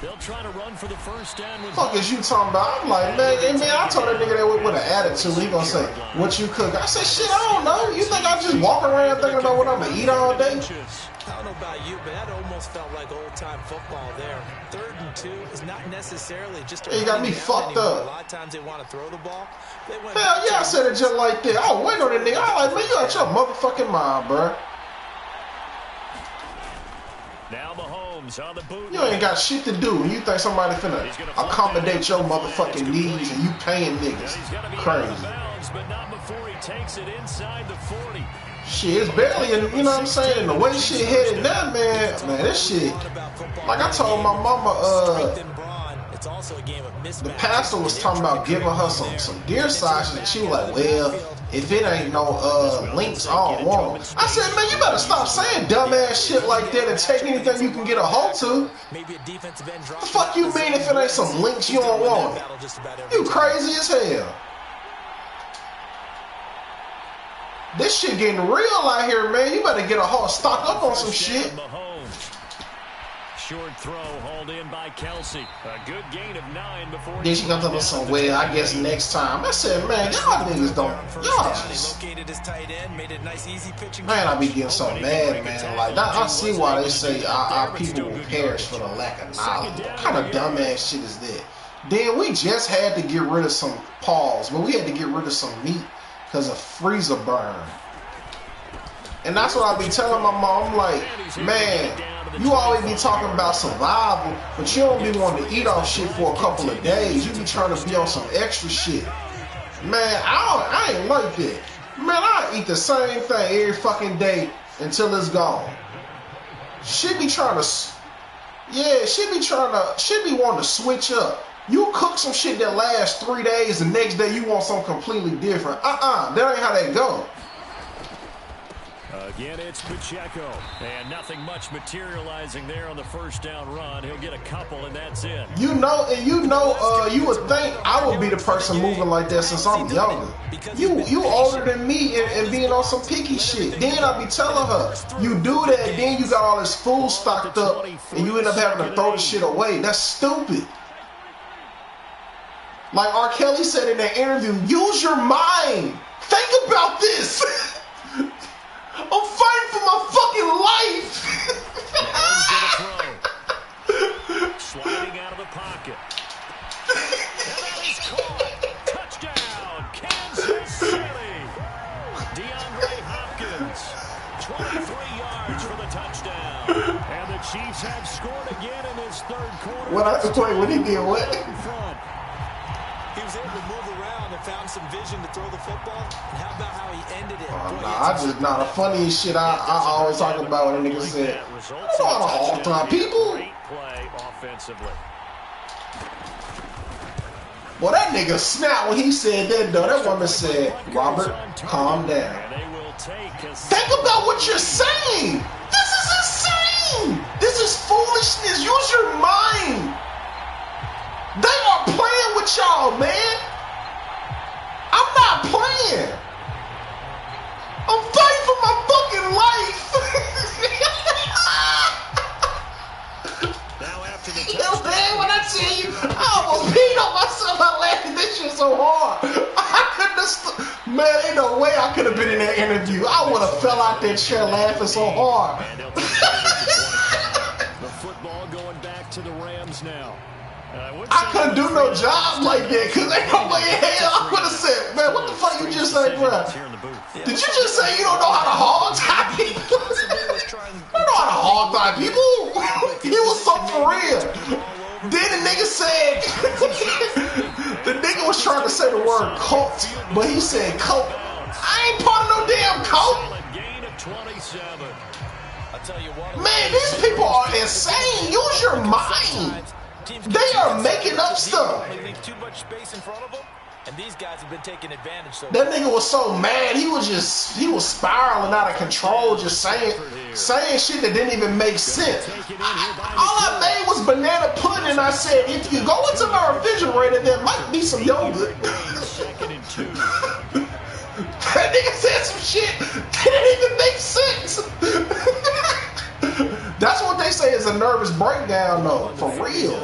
C: They'll try to run for the 1st down.
A: Fuck is you talking about? I'm like, man, I told that nigga that with an attitude. He gonna say, what you cook? I said, shit, I don't know. You think I just walk around thinking about what I'm gonna eat all day?
B: I don't know about you, but that almost felt like old-time football there. 3rd and 2 is not necessarily just a
A: you got me fucked up.
B: A lot of times they want to throw the ball.
A: Hell yeah, I said it just like that. I was waiting on that nigga. I was like, man, you out your motherfucking mind, bro.
C: Now Mahomes on the boot.
A: You ain't got shit to do. You think somebody finna accommodate your motherfucking needs and you paying niggas? Crazy.
C: But not before he takes it inside the 40.
A: Shit, it's barely, you know what I'm saying? And the way shit headed now, man, this shit. Like I told my mama, the pastor was talking about giving her some deer sausage, and she was like, well, if it ain't no links, I don't want them. I said, man, you better stop saying dumbass shit like that and take anything you can get a hold to. The fuck you mean if it ain't some links you don't want it? You crazy as hell. This shit getting real out here, man. You better get a whole stock up on some shit.
C: Short throw hauled in by Kelsey. A good gain of 9 before.
A: Then she comes up with some, well, I guess next time. I said, man, y'all niggas don't. Y'all just. Man, I be getting so mad, man. Like, I see why they say our people will perish for the lack of knowledge. What kind of dumbass shit is that? Then we just had to get rid of some paws, but we had to get rid of some meat because of freezer burn. And that's what I be telling my mom. I'm like, man, you always be talking about survival, but you don't be wanting to eat off shit for a couple of days. You be trying to be on some extra shit. Man, I ain't like that. Man, I eat the same thing every fucking day until it's gone. Shit be trying to, yeah, shit be wanting to switch up. You cook some shit that lasts 3 days, the next day you want something completely different. That ain't how that go.
C: Again, it's Pacheco. And nothing much materializing there on the first down run. He'll get a couple, and that's it.
A: You would think I would be the person moving like that since I'm younger. You older than me and being on some picky shit. Then I be telling her, you do that, then you got all this food stocked up, and you end up having to throw the shit away. That's stupid. Like R. Kelly said in that interview, use your mind. Think about this. I'm fighting for my fucking life.
C: Sliding out of the pocket. And that is caught. Touchdown, Kansas City. DeAndre Hopkins, 23 yards for the touchdown. And the Chiefs have scored again in this third quarter.
A: When he did what?
B: He was able to move around and found some vision to throw the football. And how about how he ended it?
A: I just not the funniest shit I always talk about when a nigga said, I don't know how to hog time people.
C: Great play offensively.
A: Well, that nigga snapped when he said that, though. That woman said, Robert, calm down. Think about what you're saying. This is insane. This is foolishness. Use your mind. They are playing with y'all, man. I'm not playing. I'm fighting for my fucking life.
C: Now after the
A: Yo, man, when I tell you, I almost peed on myself. I laughed at this shit so hard. I couldn't have, man, ain't no way I could have been in that interview. I would have fell out that chair laughing so hard.
C: The football going back to the Rams now.
A: I couldn't do no job like that because ain't no way in hell I would have said, man, what the fuck you just say, bro? Did you just say you don't know how to hog tie people? You don't know how to hog tie people? He was so for real. Then the nigga said, the nigga was trying to say the word cult, but he said coke. I ain't part of no damn coke. Man, these people are insane. Was your mind. They are making up stuff.
B: Too much space in front of them, and these guys have been taking advantage. So
A: that nigga was so mad. He was spiraling out of control, just saying shit that didn't even make sense. All I made was banana pudding, and I said, if you go into my refrigerator, there might be some yogurt. That nigga said some shit that didn't even make sense. That's what they say is a nervous breakdown, though, for real.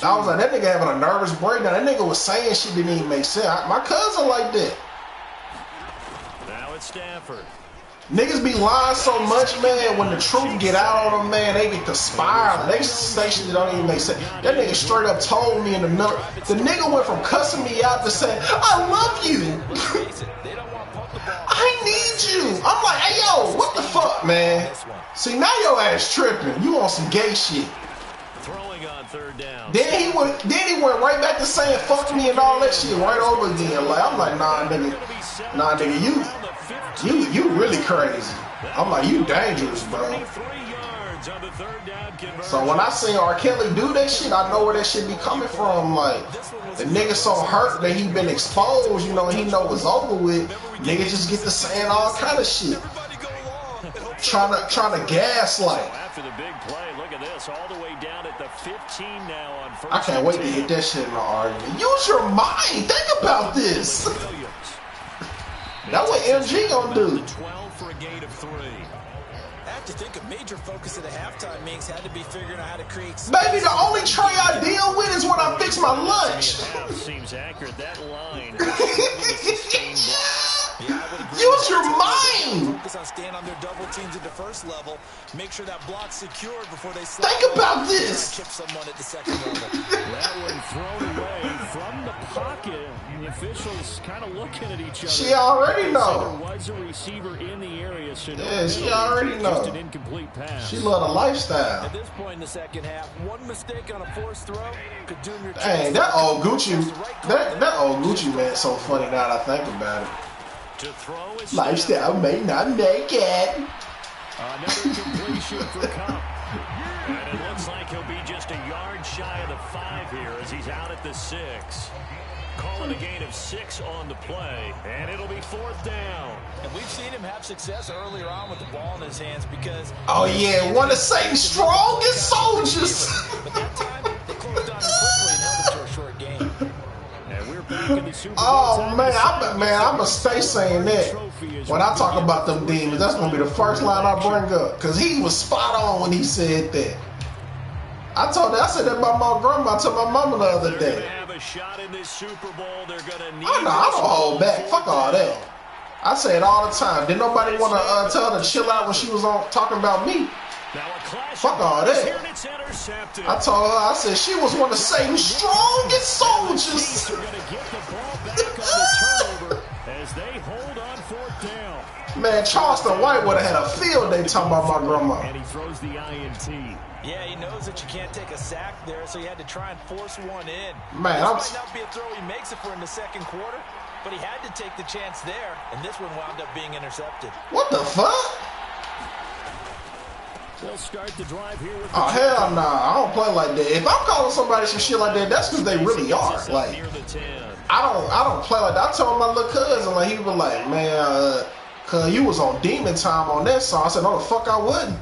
A: I was like, that nigga having a nervous breakdown. That nigga was saying shit didn't even make sense. My cousin like that.
C: Now it's Stafford.
A: Niggas be lying so much, man. When the truth get out on them, man, they get to spiral. They say shit that don't even make sense. That nigga straight up told me in the middle. The nigga went from cussing me out to saying, I love you. I need you. I'm like, hey, yo, what the fuck, man? See, now your ass tripping. You on some gay shit.
C: Throwing on third down.
A: Then he went right back to saying fuck me and all that shit right over again. Like, I'm like, nah, nigga, you really crazy. I'm like, you dangerous, bro. So when I see R. Kelly do that shit, I know where that shit be coming from. Like, the nigga so hurt that he been exposed, you know, and he know it's over with. Niggas just get to saying all kind of shit. Trying to gaslight.
C: After the big play, look at this, all the way down at the 15 now on first.
A: I can't wait to hit that shit in the argument. Use your mind. Think about this. That's what MG gonna do.
B: 12 for a gain of 3. I have to think a major focus of the halftime meetings had to be figuring out how to create.
A: Baby, the only tray I deal with is when I fix my lunch.
C: Seems accurate. That line.
A: Use your mind.
B: Focus on staying on their double teams at the first level. Make sure that block's secured before they slide.
A: Think about this.
B: Chip someone at the second level.
C: That one thrown away from the pocket. The officials kind of looking at each other.
A: She already know.
C: There was a receiver in the area, so
A: yeah, she already know.
C: Just an incomplete pass.
A: She love the lifestyle.
B: At this point in the second half, one mistake on a forced throw could doom your.
A: Dang, that old Gucci, that old Gucci man, so funny now that I think about it. Lifestyle may not make it.
C: Another completion for Cup. And it looks like he'll be just a yard yard shy of the 5 here as he's out at the 6. Calling a gain of 6 on the play, and it'll be 4th down.
B: And we've seen him have success earlier on with the ball in his hands because...
A: Oh, yeah, one of Satan's strongest soldiers.
B: But that time, they closed on him quickly and held him to a short game.
C: And we're back in the Super Bowl.
A: Oh, man, I'm going to stay saying that. When I talk about them demons, that's going to be the first line I bring up. Because he was spot on when he said that. I said that about my grandma to my mama the other day.
C: Shot in this Super Bowl, they're gonna need.
A: I don't hold back. Fuck all that. I say it all the time. Did nobody want to tell her to chill out when she was on talking about me? Fuck all that. I told her, I said she was one of Satan's strongest soldiers.
C: As they hold on 4th down.
A: Man, Charleston White would have had a field day talking about my grandma.
C: And he throws the INT.
B: Yeah, he knows that you can't take a sack there, so he had to try and force one in.
A: Man,
B: this might not be a throw he makes it for in the second quarter, but he had to take the chance there, and this one wound up being intercepted.
A: What the fuck?
C: They'll start the drive here with
A: oh, hell nah. I don't play like that. If I'm calling somebody some shit like that, that's because they really are. Like, I don't play like that. I told my little cousin, like, he was like, man, cuz you was on demon time on that song. I said, no, the fuck I wouldn't.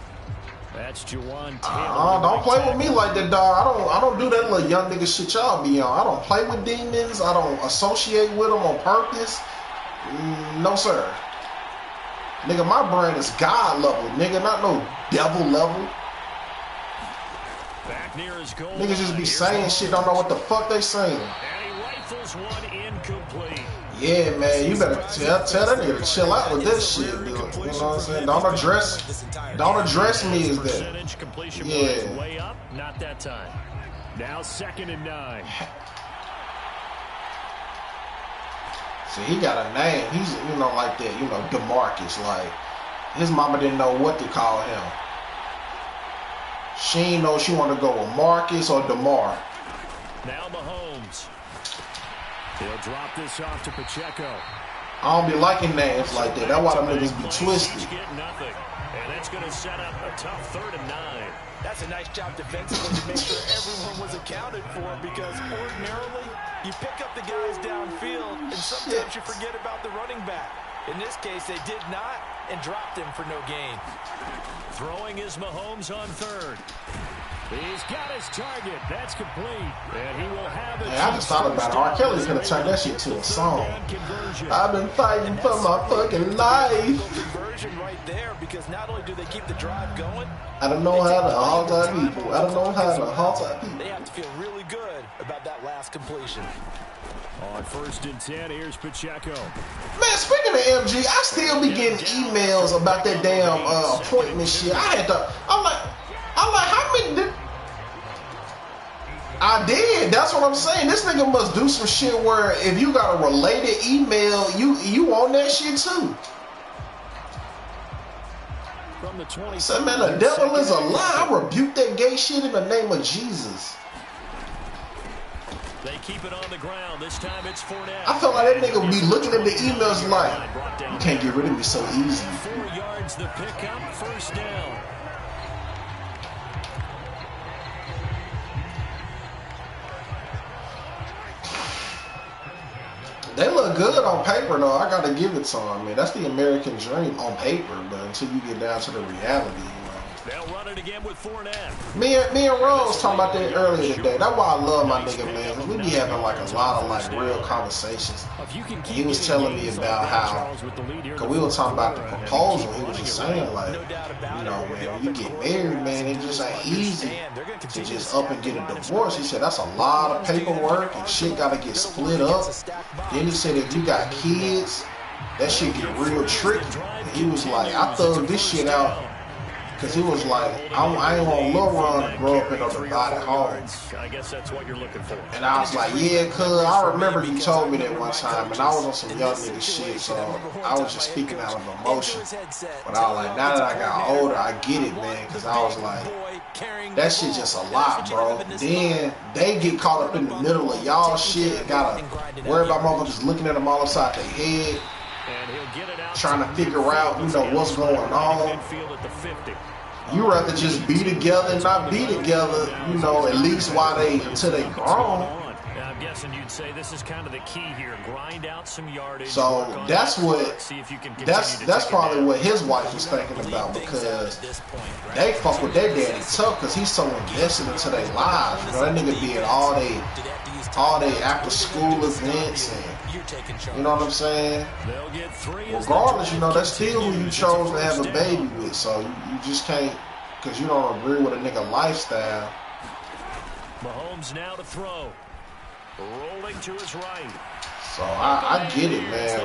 C: That's Juwan Taylor.
A: Don't play with me like that, dog. I don't do that little young nigga shit y'all be on. I don't play with demons. I don't associate with them on purpose. No, sir. Nigga, my brain is God level, nigga, not no devil level.
C: Back near his goal.
A: Niggas just be saying shit, don't know what the fuck they saying.
C: And he rifles one incomplete.
A: Yeah, man, you better tell that nigga to chill out with this shit, dude. You know what I'm saying? Don't address me as that. Yeah.
C: Way up, not that time. Now 2nd and 9.
A: See, he got a name. He's, like that, DeMarcus. Like, his mama didn't know what to call him. She didn't know she wanted to go with Marcus or DeMar.
C: Now Mahomes. He'll drop this off to Pacheco.
A: I don't be liking names like that. That's why them niggas be twisted.
C: Nothing. And that's going to set up a tough 3rd and 9.
B: That's a nice job defensively to make sure everyone was accounted for, because ordinarily you pick up the guys downfield and sometimes you forget about the running back. In this case, they did not and dropped him for no gain.
C: Throwing is Mahomes on 3rd. He's got his target. That's complete. And he will have it.
A: Yeah, I just thought about it. R. Kelly's going to turn that shit to a song. I've been fighting for my fucking life.
B: Conversion right there, because not only do they keep the drive going,
A: I don't know how to halt our people. I don't know how to halt our people.
B: They have to feel really good about that last completion.
C: On 1st and 10, here's Pacheco.
A: Man, speaking of MG, I still be getting emails about that damn appointment shit. I'm like, how many I did. That's what I'm saying. This nigga must do some shit where if you got a related email, you on that shit too.
C: From the 20.
A: So, man, the devil is a lie. I rebuke that gay shit in the name of Jesus.
C: They keep it on the ground. This time it's Fournette.
A: I feel like that nigga would be looking at the emails like, you can't get rid of me so easy.
C: 4 yards the pickup, 1st down.
A: They look good on paper, though. I got to give it to them, man. That's the American dream on paper, but until you get down to the reality,
C: They'll run it again with Fournette.
A: Me and Rose talking about that earlier today. That's why I love my nigga, man. Cause we be having like a lot of real conversations. And he was telling me about how, cause we were talking about the proposal. He was just saying like, man, when you get married, man, it just ain't easy to just up and get a divorce. He said that's a lot of paperwork and shit got to get split up. Then he said if you got kids, that shit get real tricky. And he was like, I thugged this shit out. Because he was like, I ain't want Lil Ron to grow up in a divided home.
C: I guess that's what you're looking for.
A: And I was like, yeah, cuz I remember you told me that one time, and I was on some young nigga shit, so I was just speaking out of emotion. But I was like, now that I got older, I get it, man, because I was like, that shit just a lot, bro. Then they get caught up in the middle of y'all shit and gotta worry about motherfuckers looking at them all upside their head, trying to figure out, what's going on. You rather just be together and not be together, you know, at least until they grown.
C: I'm guessing you'd say this is kind of the key here. Grind out some yardage.
A: So that's probably what his wife was thinking about, because they fuck with their daddy tough because he's so invested into their lives. You know, that nigga be at all they after school events and you know what I'm saying? Regardless, you know, that's still who you chose to have a baby with. So you just can't, because you don't agree with a nigga lifestyle.
C: Mahomes now to throw. Rolling to his right.
A: So I get it, man.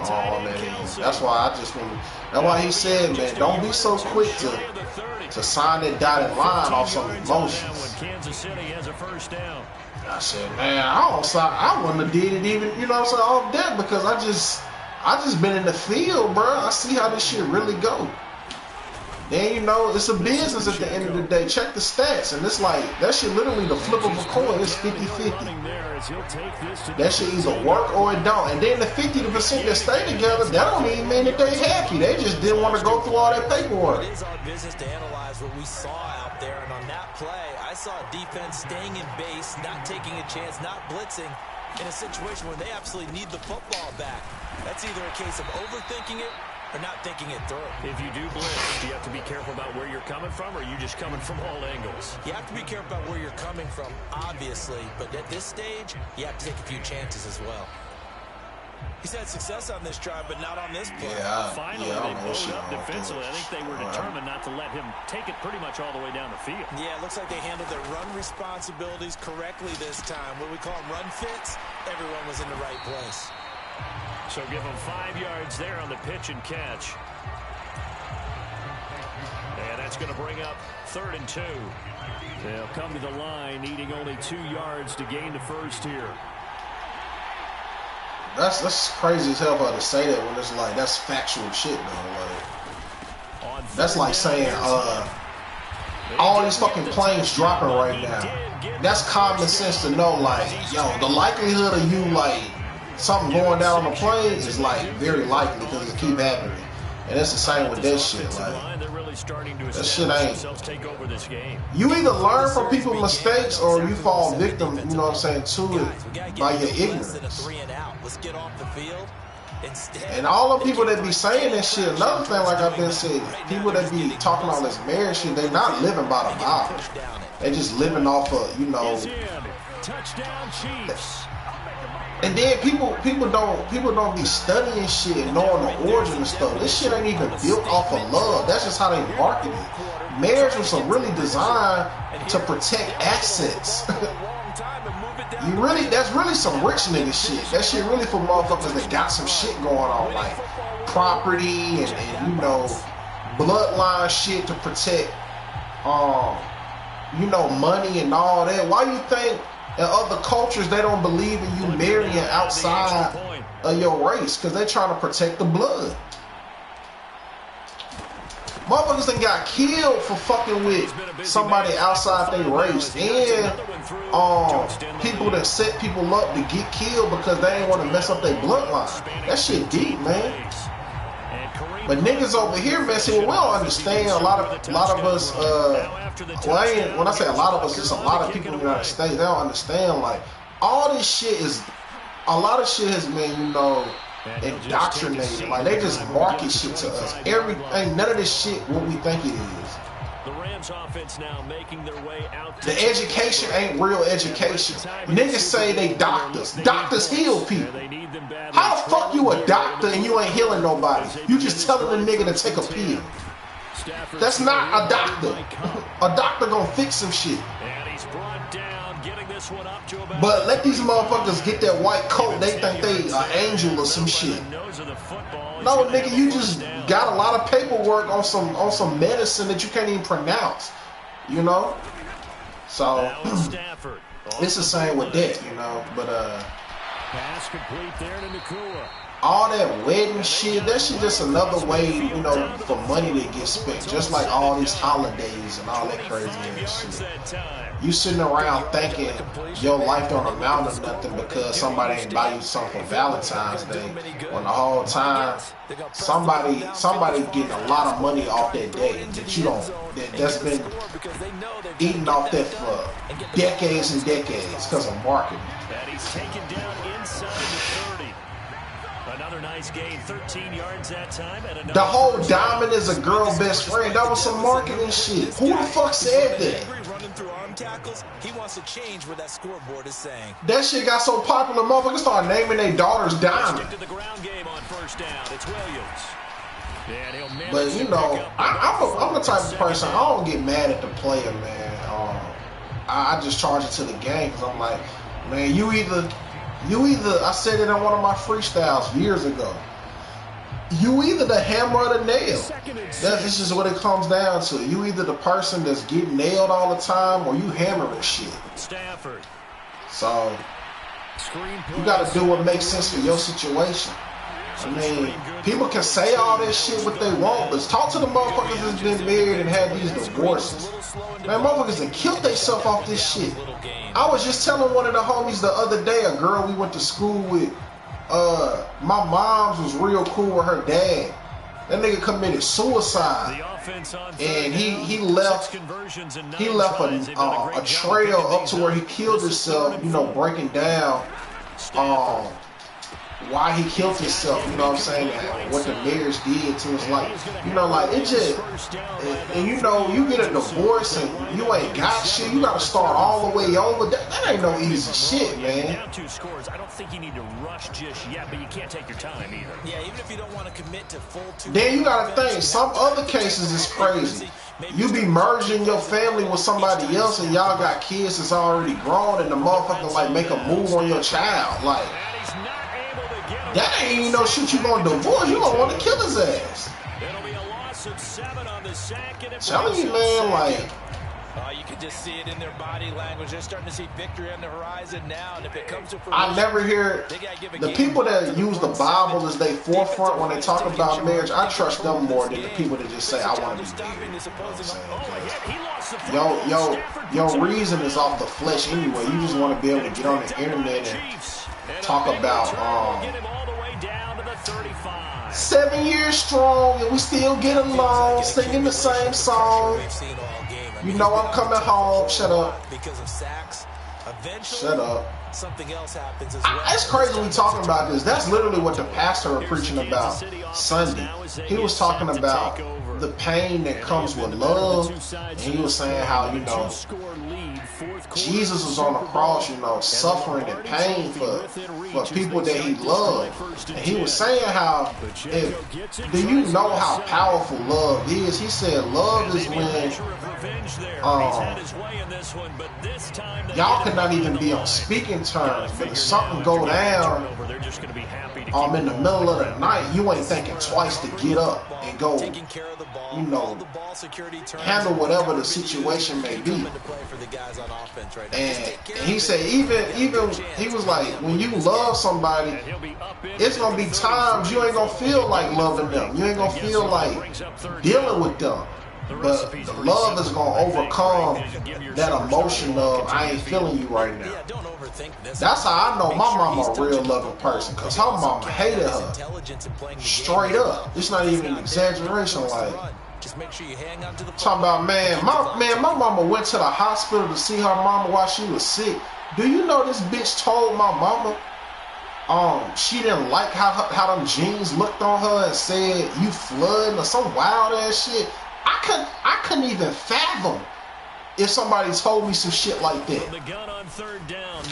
A: That's why that's why he said, man, don't be so quick to sign that dotted line off some emotions.
C: Kansas City has a first down.
A: I said, man, I wouldn't have did it even, you know what I'm saying, off that, because I just been in the field, bro. I see how this shit really go. Then, you know, it's a business at the end of the day. Check the stats, and it's like, that shit literally the flip of a coin. It's 50-50. That shit either work or it don't. And then the 50% that stay together, that don't even mean that they happy. They just didn't want to go through all that paperwork.
B: It is our business to analyze what we saw out there, and on that play, I saw a defense staying in base, not taking a chance, not blitzing, in a situation where they absolutely need the football back. That's either a case of overthinking it or not thinking it through. If you do blitz, do you have to be careful about where you're coming from, or are you just coming from all angles? You have to be careful about where you're coming from, obviously, but at this stage, you have to take a few chances as well. He's had success on this drive, but not on this play.
C: Finally, they pulled up defensively. I think they were determined not to let him take it pretty much all the way down the field.
B: Yeah, it looks like they handled their run responsibilities correctly this time. What we call them run fits, everyone was in the right place.
C: So give them 5 yards there on the pitch and catch. And that's going to bring up 3rd and 2. They'll come to the line, needing only 2 yards to gain the first here.
A: That's crazy as hell for her to say that when it's like, that's factual shit, though. Like, that's like saying, all these fucking planes dropping right now. That's common sense to know, like, yo, the likelihood of you, like, something going down on the plane is, like, very likely because it keep happening. And it's the same with that shit, like, that shit ain't. You either learn from people's mistakes or you fall victim, you know what I'm saying, to it by your ignorance. And all the people that be saying that shit, another thing, like I've been saying, people that be talking all this marriage shit, they not living by the Bible. They just living off of, you know.
C: Touchdown Chiefs.
A: And then people don't be studying shit and knowing the origin of stuff. This shit ain't even built off of love. That's just how they market it. Marriage was really designed to protect assets. That's really some rich nigga shit. That shit really for motherfuckers that got some shit going on, like property and you know, bloodline shit to protect you know, money and all that. Why you think in other cultures they don't believe in you marrying outside of your race? Because they're trying to protect the blood. Motherfuckers done got killed for fucking with somebody outside their race, and people that set people up to get killed because they ain't want to mess up their bloodline. That shit deep, man. But niggas over here, man, see, we don't understand. A lot of us, when I say a lot of us, it's a lot of people in the United States. They don't understand. Like, all this shit is, a lot of shit has been, you know, indoctrinated. Like, they just market shit to us. Everything, none of this shit what we think it is.
C: The Rams offense now making their way out.
A: The education ain't real education. Niggas say they doctors. Doctors heal people. How the fuck you a doctor and you ain't healing nobody? You just telling a nigga to take a pill. That's not a doctor. A doctor gonna fix some shit. But let these motherfuckers get that white coat. They think they an angel or some shit. No, nigga, you just got a lot of paperwork on some medicine that you can't even pronounce. You know? So it's the same with that, you know. But
C: pass complete there to Nakua.
A: all that wedding shit, that shit just another way, you know, for money to get spent. Just like all these holidays and all that crazy ass shit. You sitting around thinking your life don't amount to nothing because somebody ain't buy you something for Valentine's Day, when the whole time somebody getting a lot of money off that day that you don't, that's been eating off that for decades and decades because of marketing.
C: And he's taken down inside the 30. Another nice gain, 13 yards that time. And
A: the whole diamond is a girl best friend. That was some marketing shit. Who the fuck said that?
B: Running through arm tackles, he wants to change what that scoreboard is saying.
A: That shit got so popular, motherfuckers started naming their daughters Diamond.
C: To the ground game on first down. It's Williams.
A: But you know, I'm the type of person, I don't get mad at the player, man. I just charge it to the game because I'm like, man, you either, I said it in one of my freestyles years ago. You either the hammer or the nail. This is what it comes down to. You either the person that's getting nailed all the time or you hammering shit.
C: Stafford.
A: So you got to do what makes sense for your situation. I mean, people can say all that shit what they want, but talk to the motherfuckers that's been married and had these divorces. Man, motherfuckers that killed themselves off this shit. I was just telling one of the homies the other day, a girl we went to school with, my mom's was real cool with her dad. That nigga committed suicide, and he left a trail up to where he killed himself, you know, breaking down why he killed himself, you know what I'm saying, and what the marriage did to his life. You know, like, it just, and you know, you get a divorce and you ain't got shit, you gotta start all the way over. That ain't no easy shit, man.
C: Down 2 scores. I don't think you need to rush just yet, but you can't take your time either.
B: Yeah, even if you don't want to commit to full 2.
A: Then you gotta think, some other cases is crazy. You be merging your family with somebody else and y'all got kids that's already grown and the motherfucker like make a move on your child. Like, that ain't even no shit you gonna divorce. You gonna want to kill his ass.
C: It'll be a loss of 7 on the sack.
A: Telling you, man, like,
B: you can just see it in their body language. They're starting to see victory on the horizon now, and if it comes to fruition,
A: I never hear the people that use the Bible as their forefront when they talk about marriage. I trust them more than the people that just say, I want to be married. You know what I'm saying? Your reason is off the flesh anyway. You just want to be able to get on the internet and talk about 7 years strong and we still get along, singing the same song. You know I'm coming home. Shut up.
B: Because of sacks,
A: shut up.
B: Something else happens as well.
A: It's crazy we talking about this. That's literally what the pastor was preaching about Sunday. He was talking about the pain that comes with love, and he was saying how, you know, Jesus was on the cross, you know, suffering and pain for people that he loved. And he was saying how, do you know how powerful love is? He said love is when y'all cannot even be on speaking terms, but if something go down in the middle of the night, you ain't thinking twice to get up and go, you know, handle whatever the situation may be. And he said even he was like, when you love somebody, it's gonna be times you ain't gonna feel like loving them, you ain't gonna feel like dealing with them, but the love is gonna overcome that emotion of I ain't feeling you right now. That's how I know my mama a real loving person, because her mama hated her straight up. It's not even an exaggeration. Like, talking about, my mama went to the hospital to see her mama while she was sick. Do you know this bitch told my mama she didn't like how them jeans looked on her and said you flooding or some wild ass shit? I couldn't even fathom if somebody told me some shit like that.
C: The gun on third down,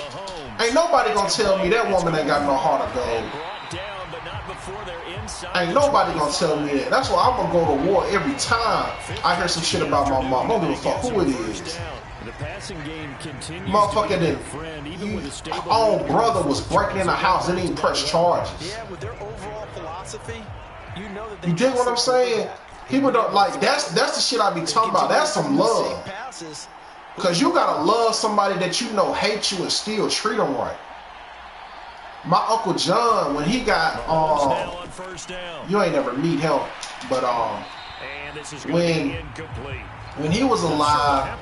A: ain't nobody gonna tell me that woman ain't got no heart of gold. Ain't nobody gonna tell me that. That's why I'm gonna go to war every time I hear some shit about my mom. I don't give a fuck who it is. Motherfucker, that own brother was breaking in the house and he pressed charges.
B: Yeah, with their overall philosophy, you know that
A: you dig what I'm saying? People don't like that's the shit I be talking about. That's some love. Cause you gotta love somebody that you know hates you and still treat them right. My Uncle John, when he got you ain't never meet him, but when he was alive,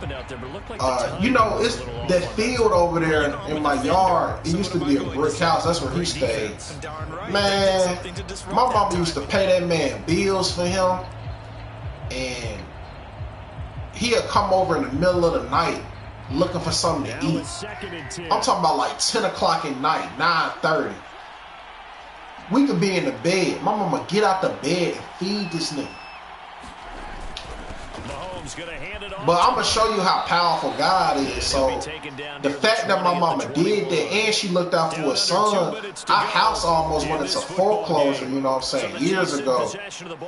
A: you know, it's that field over there in my yard. It used to be a brick house. That's where he stayed. Man, my mama used to pay that man bills for him, and he'd come over in the middle of the night looking for something to eat. I'm talking about like 10 o'clock at night, 9:30. We could be in the bed. My mama get out the bed and feed this nigga. But I'm going to show you how powerful God is. So the fact that my mama did that and she looked out for her son, our house almost went into foreclosure, you know what I'm saying, years ago.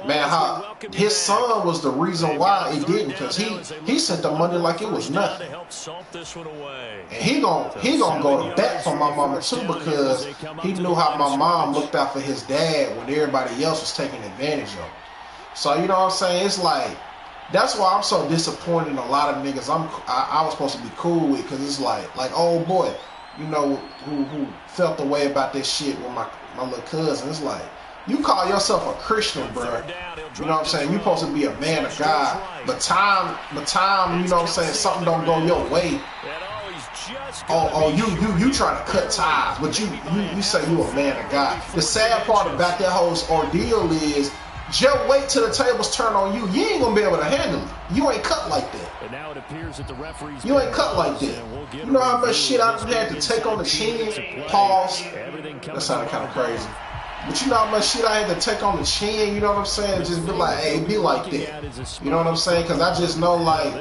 A: Man, how his son was the reason why it didn't, because he sent the money like it was nothing. And he gonna go to bat for my mama too, because he knew how my mom looked out for his dad when everybody else was taking advantage of him. So you know what I'm saying? It's like, that's why I'm so disappointed in a lot of niggas I was supposed to be cool with, because it's like old boy, you know, who felt the way about this shit with my little cousin. It's like, you call yourself a Christian, bro. You know what I'm saying? You supposed to be a man of God. But time, you know what I'm saying, something don't go your way. You trying to cut ties, but you say you a man of God. The sad part about that whole ordeal is, just wait till the tables turn on you. You ain't gonna be able to handle it. You ain't cut like that.
C: And now it appears that the referees
A: you ain't cut like that. You know how much shit I've had to take on the chin? Pause. That sounded kind of crazy. But you know how much shit I had to take on the chin, you know what I'm saying? Just be like, hey, be like that. You know what I'm saying? Because I just know, like,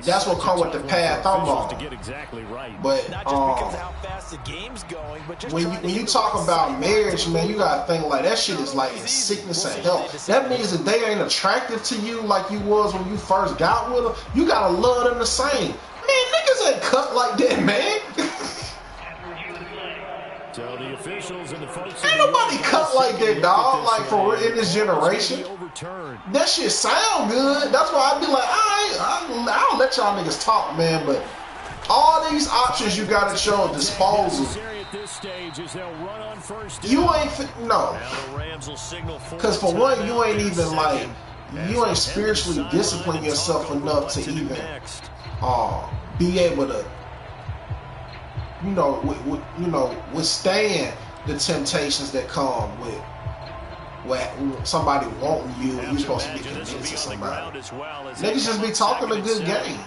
A: that's what come with the path I'm on. But when you talk about marriage, man, you gotta think like that shit is like in sickness and health. That means that they ain't attractive to you like you was when you first got with them. You gotta love them the same. Man, niggas ain't cut like that, man.
C: So the officials and the folks
A: ain't nobody cut like that, dog. Like, for real, in this generation. That shit sound good. That's why I be like, I'll let y'all niggas talk, man. But all these options you got at your disposal, you ain't no. Because for one, you ain't even like, you ain't spiritually disciplined yourself enough to even be able to, withstand the temptations that come with somebody wanting you and you're supposed to be convinced to somebody. Niggas just be talking a good game.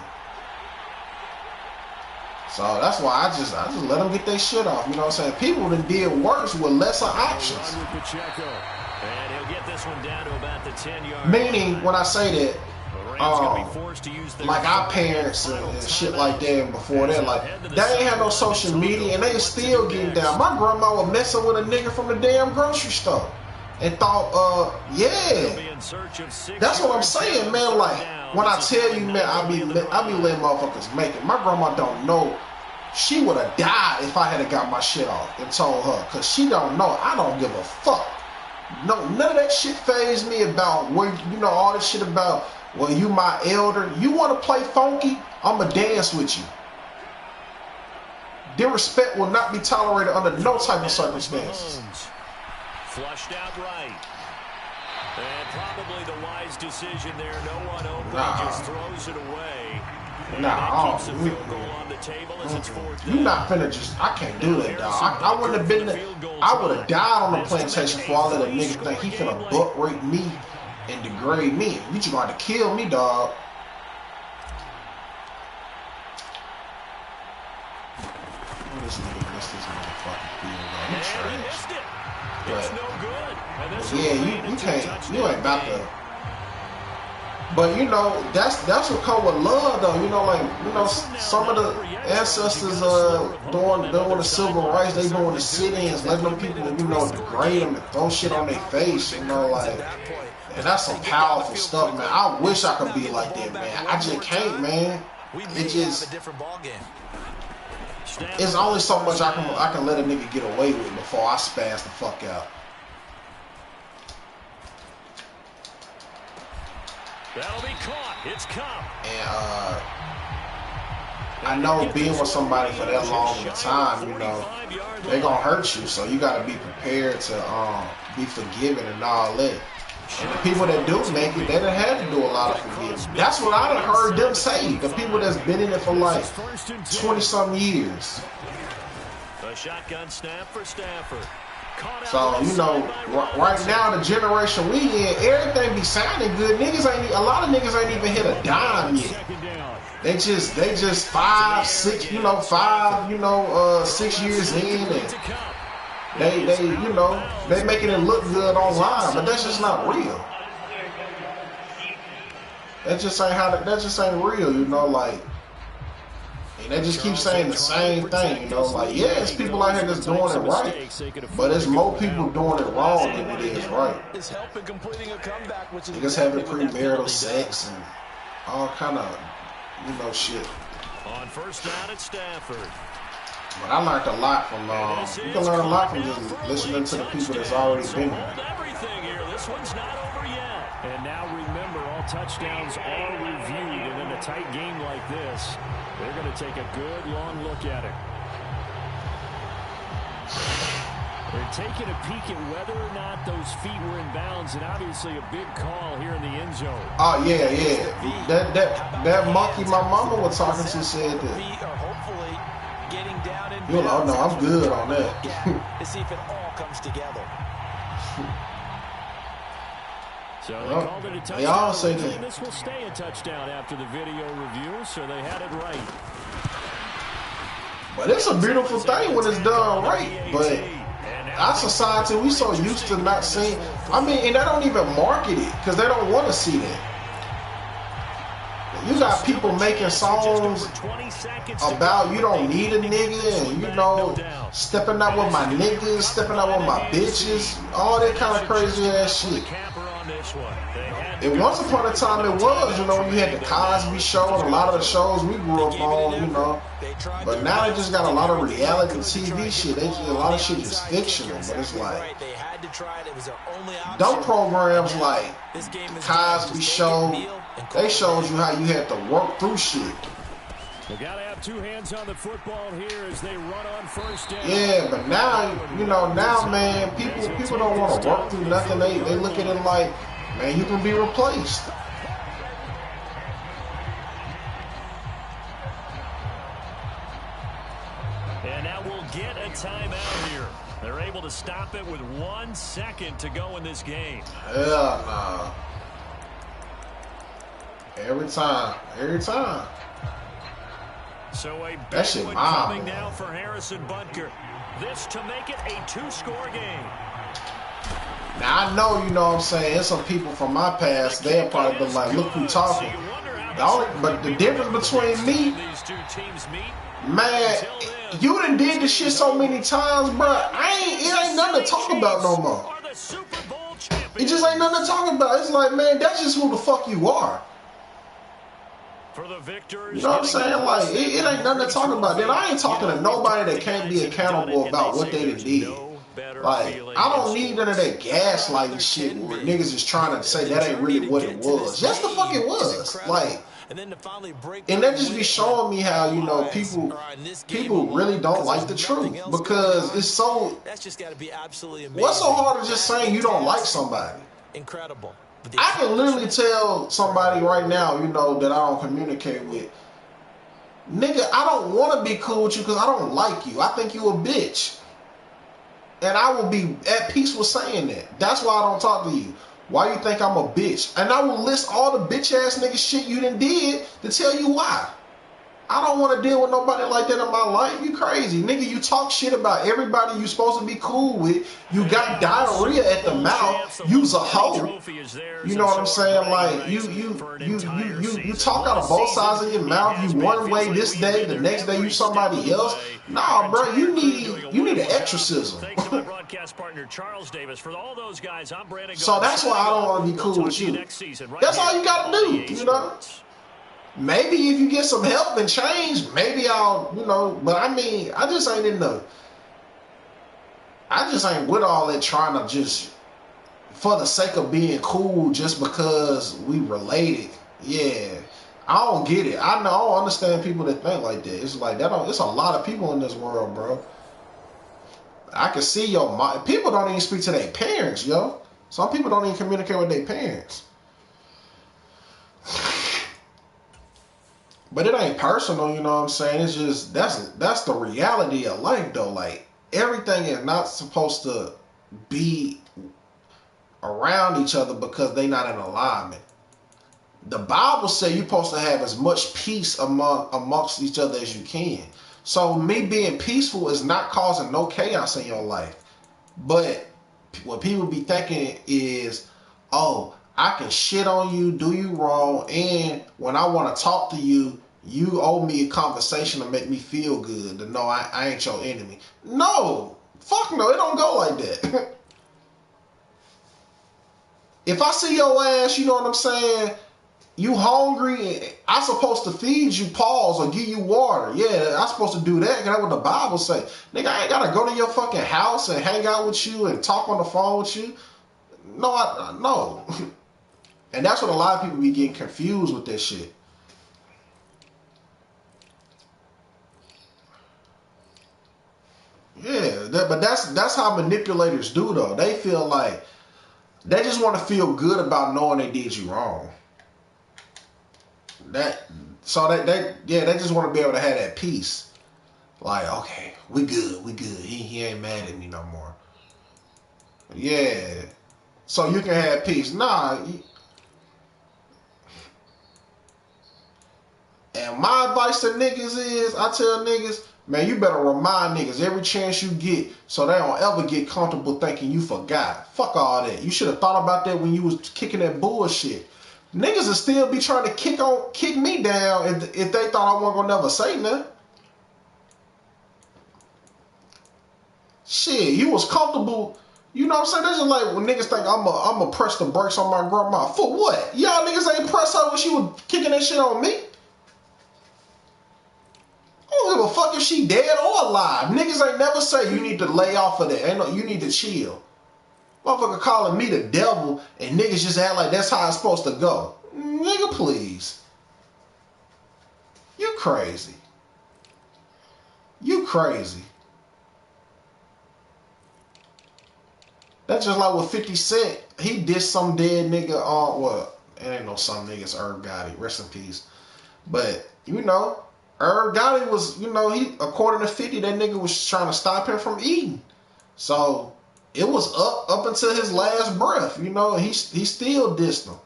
A: So that's why I just let them get their shit off. You know what I'm saying? People that did worse with lesser options. Meaning, when I say that, like our parents and shit like that, and before that, like, they ain't had no social media and they still getting down. My grandma was messing with a nigga from the damn grocery store and thought, that's what I'm saying, man. Like, when I tell you, man, I be letting motherfuckers make it. My grandma don't know. She would have died if I had got my shit off and told her, because she don't know. I don't give a fuck. No, none of that shit fazed me about where, all this shit about, well, you my elder. You want to play funky? I'ma dance with you. Disrespect will not be tolerated under no type of circumstances.
C: Flushed out right. And probably the wise decision there. No one open. Just throws it away.
A: You not finna just, I can't do that, dog. I wouldn't have been there. I would have died on the plantation for all of that nigga think he finna butt rape me and degrade me. You just gonna have to kill me, dog. Oh, this nigga missed this motherfucking field, dog. You trash. You ain't about to. But that's what come with love, though. Some of the ancestors doing the civil rights, they doing the sit-ins, letting them people, degrade them and throw shit on their face, and that's some powerful stuff, man. I wish I could be like that, man. I just can't, man. It just, it's only so much I can let a nigga get away with before I spaz the fuck out.
C: That'll be caught. It's caught.
A: And I know being with somebody for that long of a time, you know, they're gonna hurt you. So you gotta be prepared to be forgiving and all that. And the people that do make it, they done had to do a lot of forgiving. That's what I done heard them say. The people that's been in it for like 20-something years.
C: A shotgun snap for Stafford.
A: So, you know, right now, the generation we in, everything be sounding good. A lot of niggas ain't even hit a dime yet. They just 5, 6, 6 years in, and they making it look good online, but that's just not real. That just ain't real, you know, like. And they just keep saying the same thing, you know, like, yeah, it's people out here that's doing it right, but there's more people doing it wrong than it is right. Niggas having premarital sex and all kind of, shit.
C: On first down at Stafford.
A: But I learned a lot from, you can learn a lot from just listening to the people that's already been here.
C: This one's not over yet. And now remember, all touchdowns are reviewed, and in a tight game like this, they're going to take a good long look at it. They're taking a peek at whether or not those feet were in bounds, and obviously a big call here in the end zone.
A: Oh yeah. That monkey my mama was talking to said that. You know, no, I'm good on that.
B: To see if it all comes together.
C: So they called it a touchdown.
A: They all say that.
C: This will stay a touchdown after the video review, so they had it right.
A: But it's a beautiful thing when it's done right. But our society, we so used to not seeing. I mean, and they don't even market it because they don't want to see that. You got people making songs about you don't need a nigga and, stepping out with my niggas, stepping out with my bitches, all that kind of crazy ass shit. And once upon a time it was, you had the Cosby Show and a lot of the shows we grew up on, But now they just got a lot of reality TV shit. A lot of shit is fictional, but it's like, them programs like the Cosby Show, they showed you how you had to work through shit.
C: They gotta have two hands on the football here as they run on first down.
A: Yeah, but now, now, man, people don't want to work through nothing. They look at it like, man, you can be replaced.
C: And now we'll get a timeout here. They're able to stop it with 1 second to go in this game.
A: Hell nah. Every time.
C: So a big
A: that shit
C: one
A: wild,
C: coming now for Harrison Butker. This to make it a 2-score game.
A: Now I know, what I'm saying, there's some people from my past, they'll probably be like, look who talking. But the difference between me, man, you done did this shit so many times, bro. It ain't nothing to talk about no more. It just ain't nothing to talk about. It's like, man, that's just who the fuck you are. You know what I'm saying? Like, it ain't nothing to talk about. Then I ain't talking to nobody that can't be accountable about what they done did. Like, I don't need none of that gaslighting shit where niggas is trying to say that ain't really what it was. Yes, the fuck it was. Like, and that just be showing me how, people really don't like the truth. Because it's so, what's so hard as just saying you don't like somebody?
B: Incredible.
A: I can literally tell somebody right now, that I don't communicate with, nigga, I don't want to be cool with you because I don't like you. I think you a bitch. And I will be at peace with saying that. That's why I don't talk to you. Why you think I'm a bitch? And I will list all the bitch ass nigga shit you done did to tell you why. I don't want to deal with nobody like that in my life. You crazy. Nigga, you talk shit about everybody you supposed to be cool with. You got diarrhea at the mouth. You's a hoe. You know what I'm saying? Like, you talk out of both sides of your mouth. You one way this day, the next day you somebody else. Nah, bro, you need an exorcism. So that's why I don't want to be cool with you. That's all you got to do, Maybe if you get some help and change, maybe I'll, but I mean, I just ain't with all that trying to just, for the sake of being cool, just because we related. Yeah, I don't get it. I don't understand people that think like that. It's like that. It's a lot of people in this world, bro. I can see your mind. People don't even speak to their parents, yo. Some people don't even communicate with their parents. But it ain't personal, you know what I'm saying? It's just that's the reality of life, though. Like everything is not supposed to be around each other because they not in alignment. The Bible says you're supposed to have as much peace amongst each other as you can. So me being peaceful is not causing no chaos in your life. But what people be thinking is, oh, I can shit on you, do you wrong, and when I want to talk to you, you owe me a conversation to make me feel good, to know I ain't your enemy. No, fuck no, it don't go like that. If I see your ass, you know what I'm saying, you hungry, I supposed to feed you, pause, or give you water. Yeah, I supposed to do that, because that's what the Bible say. Nigga, I ain't got to go to your fucking house and hang out with you and talk on the phone with you. No, no. And that's what a lot of people be getting confused with this shit. Yeah, but that's how manipulators do, though. They feel like they just want to feel good about knowing they did you wrong. They just want to be able to have that peace. Like, okay, we good. He ain't mad at me no more. Yeah. So you can have peace. Nah. And my advice to niggas is, I tell niggas, man, you better remind niggas every chance you get so they don't ever get comfortable thinking you forgot. Fuck all that. You should have thought about that when you was kicking that bullshit. Niggas will still be trying to kick me down if they thought I wasn't gonna never say nothing. Shit, you was comfortable. You know what I'm saying? That's just like when niggas think I'm a press the brakes on my grandma. For what? Y'all niggas ain't press her when she was kicking that shit on me. I don't give a fuck if she dead or alive. Niggas ain't never say you need to lay off of that. Ain't no, you need to chill. Motherfucker calling me the devil and niggas just act like that's how it's supposed to go. Nigga, please. You crazy. You crazy. That's just like with 50 Cent. He dissed some dead nigga on, well, it ain't no some niggas, Herb Gotti, rest in peace. But, you know, Herb Gotti was, you know, he, according to 50, that nigga was trying to stop him from eating. So, it was up until his last breath, you know, he still dissed him.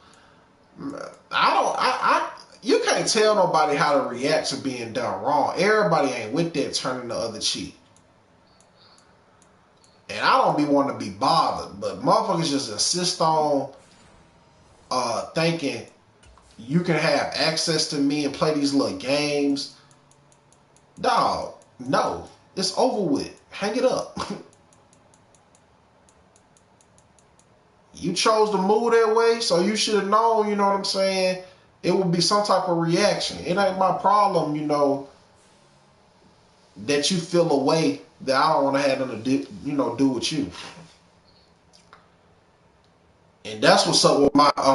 A: You can't tell nobody how to react to being done wrong. Everybody ain't with that turning the other cheek. And I don't be wanting to be bothered, but motherfuckers just insist on thinking you can have access to me and play these little games. Dog, no. It's over with. Hang it up. You chose to move that way, so you should have known, you know what I'm saying, it would be some type of reaction. It ain't my problem, you know, that you feel a way that I don't want to have nothing to do with you. And that's what's up with my